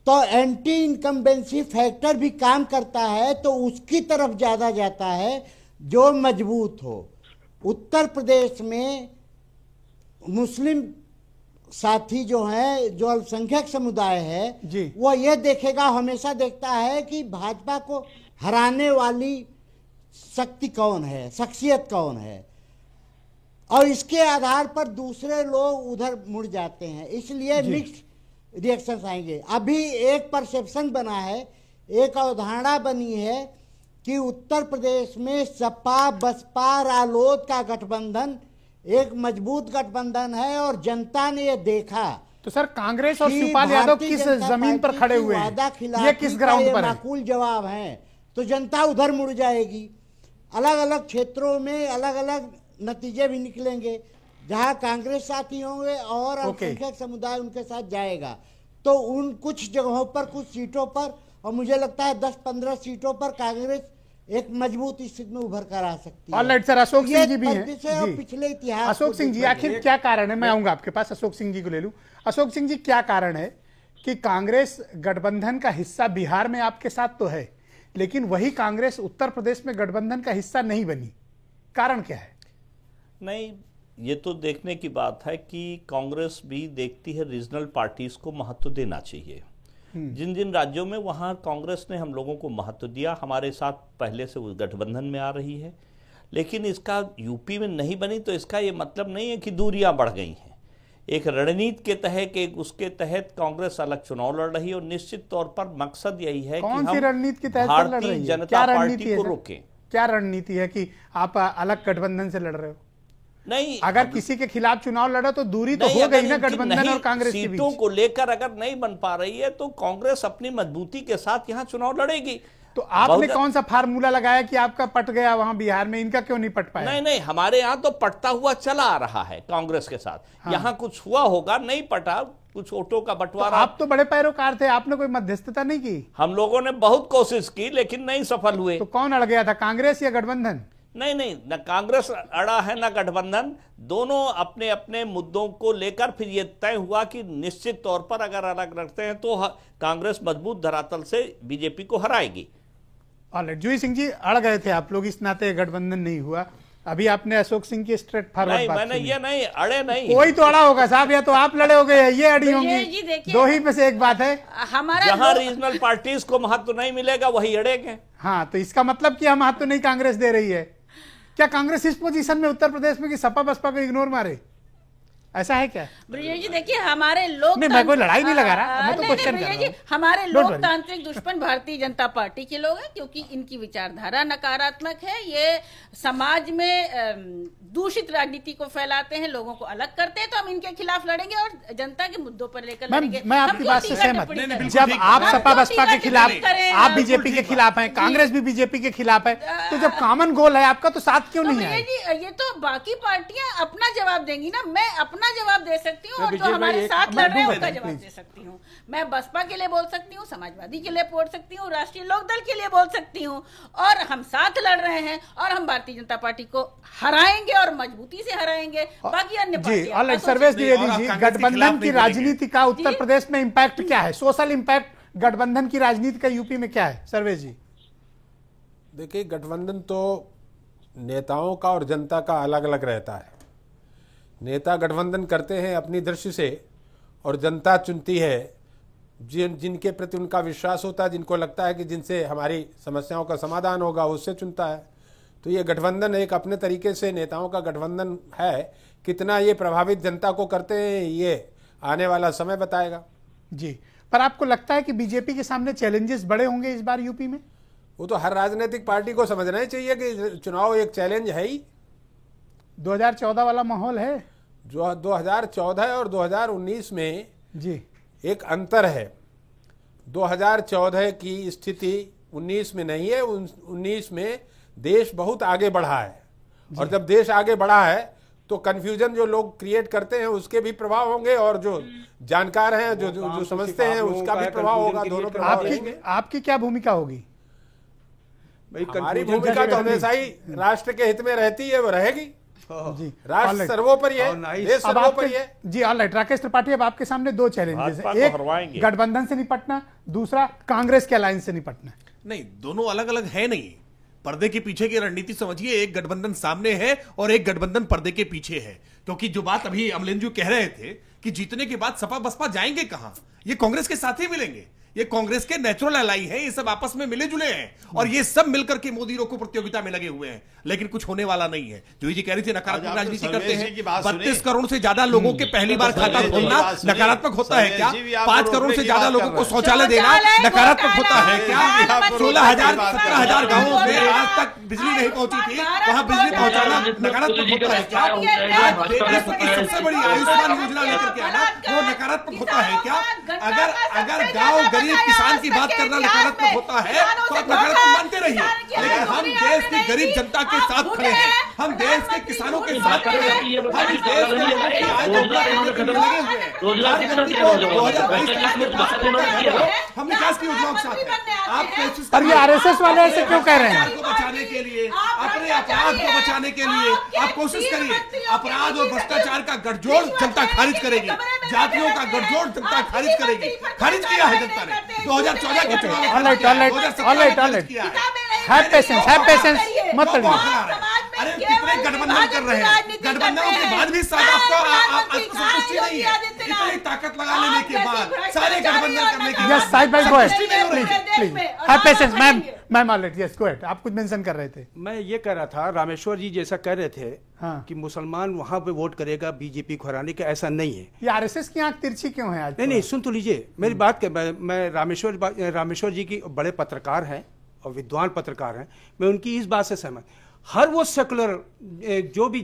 तो एंटी इनकम्बेंसी फैक्टर भी काम करता है, तो उसकी तरफ ज़्यादा जाता है जो मजबूत हो। उत्तर प्रदेश में मुस्लिम साथी जो हैं, जो अल्पसंख्यक समुदाय है जी, वो ये देखेगा, हमेशा देखता है कि भाजपा को हराने वाली शक्ति कौन है, शख्सियत कौन है, और इसके आधार पर दूसरे लोग उधर मुड़ जाते हैं, इसलिए मिक्स्ड रिएक्शंस आएंगे। अभी एक परसेप्शन बना है, एक अवधारणा बनी है कि उत्तर प्रदेश में सपा बसपा रालोद का गठबंधन एक मजबूत गठबंधन है, और जनता ने यह देखा। तो सर, कांग्रेस और कि शिवपाल यादव भारतीय किस जनता जमीन पर पार्टी खड़े की हुए हैं, वादाखिलाफी ये किस का ग्राउंड ये पर है? माकूल जवाब है तो जनता उधर मुड़ जाएगी। अलग अलग क्षेत्रों में अलग अलग नतीजे भी निकलेंगे, जहां कांग्रेस साथी होंगे और अल्पसंख्यक समुदाय उनके साथ जाएगा, तो उन कुछ जगहों पर, कुछ सीटों पर, और मुझे लगता है 10-15 सीटों पर कांग्रेस एक मजबूत स्थिति में उभर कर आ सकती है। ऑलराइट सर, अशोक सिंह जी भी हैं। और पिछले इतिहास अशोक सिंह जी, आखिर क्या कारण है? मैं आऊंगा आपके पास, अशोक सिंह जी को ले लूं। अशोक सिंह जी, क्या कारण है कि कांग्रेस गठबंधन का हिस्सा बिहार में आपके साथ तो है, लेकिन वही कांग्रेस उत्तर प्रदेश में गठबंधन का हिस्सा नहीं बनी? कारण क्या है? नहीं, ये तो देखने की बात है कि कांग्रेस भी देखती है रीजनल पार्टीज को महत्व देना चाहिए। जिन जिन राज्यों में वहाँ कांग्रेस ने हम लोगों को महत्व दिया, हमारे साथ पहले से वो गठबंधन में आ रही है, लेकिन इसका यूपी में नहीं बनी तो इसका ये मतलब नहीं है कि दूरियां बढ़ गई हैं। एक रणनीति के तहत, एक उसके तहत कांग्रेस अलग चुनाव लड़ रही है, और निश्चित तौर पर मकसद यही है कि हम रणनीति के तहत भारतीय जनता पार्टी को रोकें। क्या रणनीति है कि आप अलग गठबंधन से लड़ रहे हो? नहीं, अगर किसी के खिलाफ चुनाव लड़ा तो दूरी तो नहीं, हो गई अगर ना इनकी गठबंधन नहीं और कांग्रेस के सीटों बीच। को लेकर अगर नहीं बन पा रही है तो कांग्रेस अपनी मजबूती के साथ यहां चुनाव लड़ेगी। तो आपने कौन सा फार्मूला लगाया कि आपका पट गया वहां बिहार में, इनका क्यों नहीं पट पाया? नहीं नहीं, हमारे यहाँ तो पटता हुआ चला आ रहा है कांग्रेस के साथ। हाँ। यहाँ कुछ हुआ होगा, नहीं पटा, कुछ वोटों का बंटवारा। आप तो बड़े पैरोकार थे, आपने कोई मध्यस्थता नहीं की? हम लोगों ने बहुत कोशिश की लेकिन नहीं सफल हुए। तो कौन अड़ गया था, कांग्रेस या गठबंधन? नहीं नहीं, न कांग्रेस अड़ा है न गठबंधन, दोनों अपने अपने मुद्दों को लेकर फिर ये तय हुआ कि निश्चित तौर पर अगर अलग रखते हैं तो कांग्रेस मजबूत धरातल से बीजेपी को हराएगी। ऑलराइट, जूही सिंह जी अड़ गए थे आप लोग, इस नाते गठबंधन नहीं हुआ। अभी आपने अशोक सिंह की स्ट्रेट फॉरवर्ड नहीं, बात मैंने सुनी। ये नहीं, अड़े नहीं, कोई तो अड़ा होगा साहब, या तो आप लड़े हो गए, ये अड़ी जी होंगी, देखिए, दो ही में से एक बात है। हमारा जहां रीजनल पार्टीज को महत्व नहीं मिलेगा वही अड़ेंगे। हाँ, तो इसका मतलब कि हम हाथ तो नहीं कांग्रेस दे रही है। क्या कांग्रेस इस पोजीशन में उत्तर प्रदेश में कि सपा बसपा को इग्नोर मारे, ऐसा है क्या? ब्रिजेश जी देखिए, हमारे लोग नहीं, मैं कोई लड़ाई नहीं लगा रहा, मैं तो क्वेश्चन कर रहा हूं। हमारे Don't worry. लोकतांत्रिक दुश्मन भारतीय जनता पार्टी के लोग हैं, क्योंकि इनकी विचारधारा नकारात्मक है। ये समाज में दूषित राजनीति को फैलाते हैं, लोगों को अलग करते हैं, तो हम इनके खिलाफ लड़ेंगे और जनता के मुद्दों पर लेकर लड़ेंगे। मैं हम आपकी क्यों बात से टीका सहमत टिप्पणी हूं। करें? जब आप सपा बसपा के खिलाफ, आप बीजेपी के बिल्कुल खिलाफ हैं, कांग्रेस भी बीजेपी के खिलाफ है, तो जब कॉमन गोल है आपका तो साथ क्यों तो नहीं है? जी, ये तो बाकी पार्टियां अपना जवाब देंगी ना, मैं अपना जवाब दे सकती हूँ, और जो विजय हमारे भाई, साथ लड़ रहे हैं उनका प्लीज। जवाब दे सकती हूँ। मैं बसपा के लिए बोल सकती हूँ, समाजवादी के लिए बोल सकती हूँ, राष्ट्रीय लोकदल के लिए बोल सकती हूँ, और हम साथ लड़ रहे हैं और हम भारतीय जनता पार्टी को हराएंगे और मजबूती से हराएंगे। बाकी अन्य जी, पार्टियां ऑलराइट, तो सर्वेश नहीं, और द्विवेदी आप जी, कांग्रेस के गठबंधन खिलाफ की नहीं राजनीति का उत्तर जी। प्रदेश में इंपैक्ट क्या है, सोशल इंपैक्ट गठबंधन की राजनीति का यूपी में क्या है, सर्वेश जी? देखिए, गठबंधन तो नेताओं का और जनता का अलग अलग रहता है। नेता गठबंधन करते हैं अपनी दृष्टि से और जनता चुनती है जिनके प्रति उनका विश्वास होता है, जिनको लगता है कि जिनसे हमारी समस्याओं का समाधान होगा, उससे चुनता है। तो ये गठबंधन एक अपने तरीके से नेताओं का गठबंधन है। कितना ये प्रभावित जनता को करते हैं ये आने वाला समय बताएगा। जी, पर आपको लगता है कि बीजेपी के सामने चैलेंजेस बड़े होंगे इस बार यूपी में? वो तो हर राजनीतिक पार्टी को समझना ही चाहिए कि चुनाव एक चैलेंज है ही। 2014 वाला माहौल है जो 2014 और 2019 में जी, एक अंतर है। 2014 की स्थिति 19 में नहीं है। 19 में देश बहुत आगे बढ़ा है, और जब देश आगे बढ़ा है तो कंफ्यूजन जो लोग क्रिएट करते हैं उसके भी प्रभाव होंगे, और जो जानकार हैं जो समझते हैं उसका भी प्रभाव होगा। दोनों प्रभाव रहेंगे। आपकी क्या भूमिका होगी? हमारी भूमिका तो हमेशा ही राष्ट्र के हित में रहती है, वो रहेगी। जी, राष्ट्र सर्वोपरि है, देश अब सर्वोपरि है। जी, ऑलराइट, राकेश त्रिपाठी, अब आपके सामने दो चैलेंजेस भाजपा हैं, को हरवाएंगे। एक गठबंधन से निपटना, दूसरा कांग्रेस के अलायंस से निपटना। नहीं, दोनों अलग अलग है नहीं। पर्दे के पीछे की रणनीति समझिए, एक गठबंधन सामने है और एक गठबंधन पर्दे के पीछे है। क्योंकि जो बात अभी अमलेंदु कह रहे थे कि जीतने के बाद सपा बसपा जाएंगे कहां, ये कांग्रेस के साथ ही मिलेंगे। ये कांग्रेस के नेचुरल अलाई हैं, ये सब आपस में मिले जुले हैं और ये सब मिलकर के मोदी रोको प्रतियोगिता में लगे हुए हैं, लेकिन कुछ होने वाला नहीं है। जो जी कह रही थी नकारात्मक राजनीति करते हैं। 32 करोड़ से ज्यादा लोगों के पहली बार खाता खोलना नकारात्मक होता है क्या? 5 करोड़ से ज्यादा लोगों को शौचालय देना नकारात्मक होता है क्या? 16,000 17,000 गांवों में आज तक बिजली नहीं पहुंची थी, वहां बिजली पहुंचाना नकारात्मक होता है क्या? आज विश्व की सबसे बड़ी आयुष्मान योजना लेकर के आना वो नकारात्मक होता है क्या? अगर गांव गरीब किसान की बात करना नकारात्मक होता है तो आप नकारात्मक मानते रहिए, लेकिन हम देश की गरीब जनता के साथ खड़े हैं, हम देश के किसानों के साथ खड़े हैं, हम देश के लोगों की आय दोगुना करने के लिए लगे हुए हैं। 2022 हम विकास की योजनाओं के साथ हैं। आप कोशिश और ये आरएसएस वाले ऐसे क्यों कह रहे हैं? को बचाने के लिए, अपने अपराध को बचाने के लिए आप कोशिश करिए। अपराध और भ्रष्टाचार का गठजोड़ जनता खारिज करेगी, जातियों का गठजोड़ जनता खारिज करेगी। खारिज किया है जनता ने 2014 के चुनाव में। हैव पेशेंस, मत लड़िए। अरे कितने गठबंधन कर रहे हैं, गठबंधनों के बाद भी साथ आपको संतुष्टि नहीं है। इतनी ताकत लगा लेने के बाद, सारे गठबंधन करने के yes, side by go ahead, संतुष्टि नहीं हो रही है। Please have patience. Ma'am alright, yes go ahead. आप कुछ मेंशन कर रहे थे। मैं ये कह रहा था, रामेश्वर जी जैसा कह रहे थे हाँ। कि मुसलमान वहां पे वोट करेगा बीजेपी को हराने का, ऐसा नहीं है। ये आरएसएस की आंख तिरछी क्यों है आज? नहीं, सुन तो लीजिए मेरी बात। मैं रामेश्वर जी की बड़े पत्रकार हैं और विद्वान पत्रकार हैं, मैं उनकी इस बात से सहमत। हर वो सेकुलर जो भी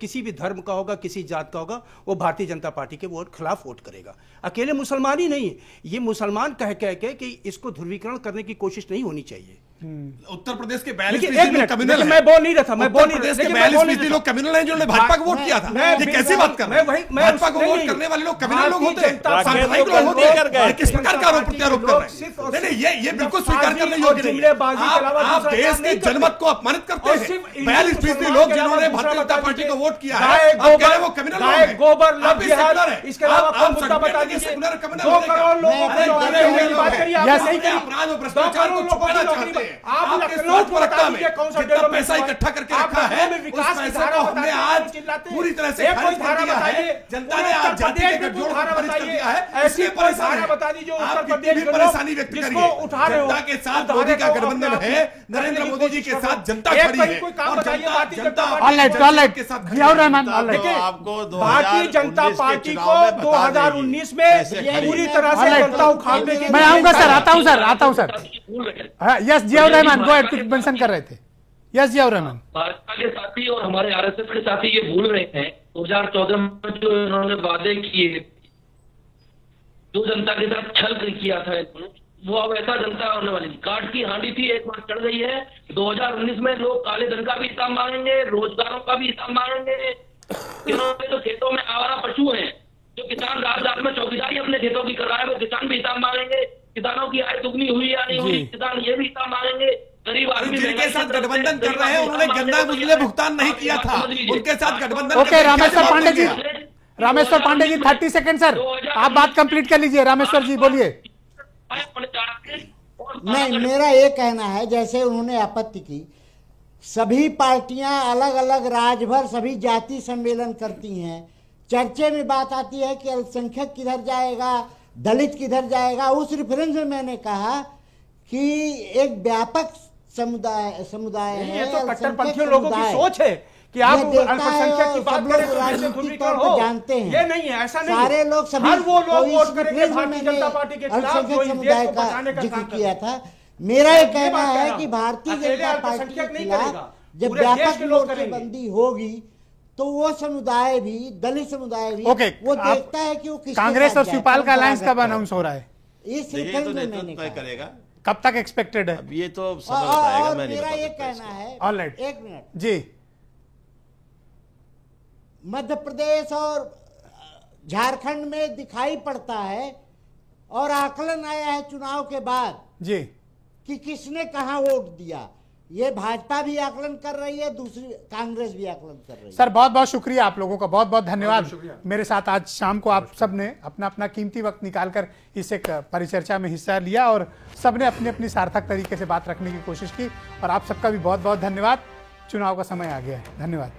किसी भी धर्म का होगा, किसी जात का होगा, वो भारतीय जनता पार्टी के वोट खिलाफ वोट करेगा। अकेले मुसलमान ही नहीं, ये मुसलमान कह कह के कि इसको ध्रुवीकरण करने की कोशिश नहीं होनी चाहिए। उत्तर प्रदेश के 42% लोग कम्युनल हैं। मैं बोल नहीं रहा था, उत्तर प्रदेश के 42% लोग कम्युनल हैं जिन्होंने भाजपा को वोट किया था। ये कैसी बात कर रहे हैं? भाजपा को वोट करने वाले लोग कम्युनल लोग होते हैं, सांप्रदायिक लोग होते हैं। किस प्रकार का प्रत्यारोप कर रहे हैं? नहीं, ये बिल्कुल स्वीकार करने योग्य नहीं है। आप देश के जनमत को अपमानित करते हैं। 42% लोग जिन्होंने भारतीय जनता पार्टी को वोट किया है, आप कह रहे हैं वो कम्युनल लोग हैं। गोबर आप सेकुलर हैं। इसके अलावा कौन मुद्दा बता दीजिए। 2 करोड़ लोगों को बात करिए, आप सही करिए। अपराध और भ्रष्टाचार को छुपाना चाहते हैं। आप आपके लखनऊ को बता में दीजिए कौन सा जितना पैसा इकट्ठा करके रखा है, विकास उस की पैसे धारा को हमने आज पूरी तरह से खारिज कर दिया है। जनता ने आज जाति के गठजोड़ को खारिज कर दिया है। ऐसी परेशानी बता दीजिए उत्तर आप प्रदेश कितनी के परेशानी व्यक्त करिए, जनता के साथ मोदी का गठबंधन है, नरेंद्र मोदी जी के साथ जनता खड़ी है और जनता ऑलराइट के साथ जियाउर रहमान आपको भारतीय जनता पार्टी को 2019 में पूरी तरह से जनता उखाड़ने के। मैं आऊंगा सर, आता हूं sir. Yes Ziaur Rahman go ahead, कुछ मेंशन कर रहे थे। यस जियाउर रहमान। भाजपा के साथी और हमारे आरएसएस के साथी ये भूल रहे हैं 2014 में जो इन्होंने वादे किए, जो जनता के साथ छल किया था इन्होंने, वो अब ऐसा जनता होने वाली काट की हांडी थी, एक बार चढ़ गई है। 2019 में लोग काले धन का भी हिसाब मांगेंगे, रोजगारों का भी हिसाब मांगेंगे। इन्होंने तो खेतों में आवारा पशु हैं, जो किसान रात रात में चौकीदारी अपने खेतों की कर रहा है, वो किसान भी हिसाब मांगेंगे। किसानों की आय दुगनी हुई या नहीं हुई, किसान ये भी हिसाब मांगेंगे। गरीब आदमी जिनके साथ गठबंधन कर रहे हैं उन्होंने गंदा बिजली भुगतान नहीं किया था, उनके साथ गठबंधन। ओके रामेश्वर पांडे जी 30 सेकंड सर, आप बात कंप्लीट कर लीजिए। रामेश्वर जी बोलिए। नहीं, मेरा ये कहना है, जैसे उन्होंने आपत्ति की, सभी पार्टियां अलग अलग राज्य भर सभी जाति सम्मेलन करती हैं, चर्चे में बात आती है कि अल्पसंख्यक किधर जाएगा, दलित किधर जाएगा। उस रेफरेंस में मैंने कहा कि एक व्यापक समुदाय है, ये तो कट्टरपंथी लोगों की सोच है कि आप अल्पसंख्यक की बात करें तो राजनीतिक तौर पर जानते हैं। ये नहीं है, ऐसा नहीं। सारे लोग सभी हर वो लोग वोट करेंगे भारतीय जनता पार्टी के खिलाफ जो इस देश को बचाने का जिक्र किया था। मेरा ये कहना है कि भारतीय जनता पार्टी के खिलाफ जब व्यापक नोटबंदी होगी तो वो समुदाय भी, दलित समुदाय भी, वो देखता है कि वो कांग्रेस और शिवपाल का अलायंस कब अनाउंस हो रहा है? इस मैंने करेगा, कब तक एक्सपेक्टेड है? अब ये तो समय बताएगा, मैं नहीं मेरा बता ये सकता कहना है, ऑलराइट, एक मिनट जी, मध्य प्रदेश और झारखंड में दिखाई पड़ता है और आकलन आया है चुनाव के बाद जी कि किसने कहां वोट दिया। ये भाजपा भी आकलन कर रही है, दूसरी कांग्रेस भी आकलन कर रही है। सर बहुत बहुत शुक्रिया आप लोगों का, बहुत बहुत धन्यवाद। मेरे साथ आज शाम को आप सब ने अपना अपना कीमती वक्त निकालकर इस एक परिचर्चा में हिस्सा लिया और सबने अपनी अपनी सार्थक तरीके से बात रखने की कोशिश की, और आप सबका भी बहुत बहुत धन्यवाद। चुनाव का समय आ गया है, धन्यवाद।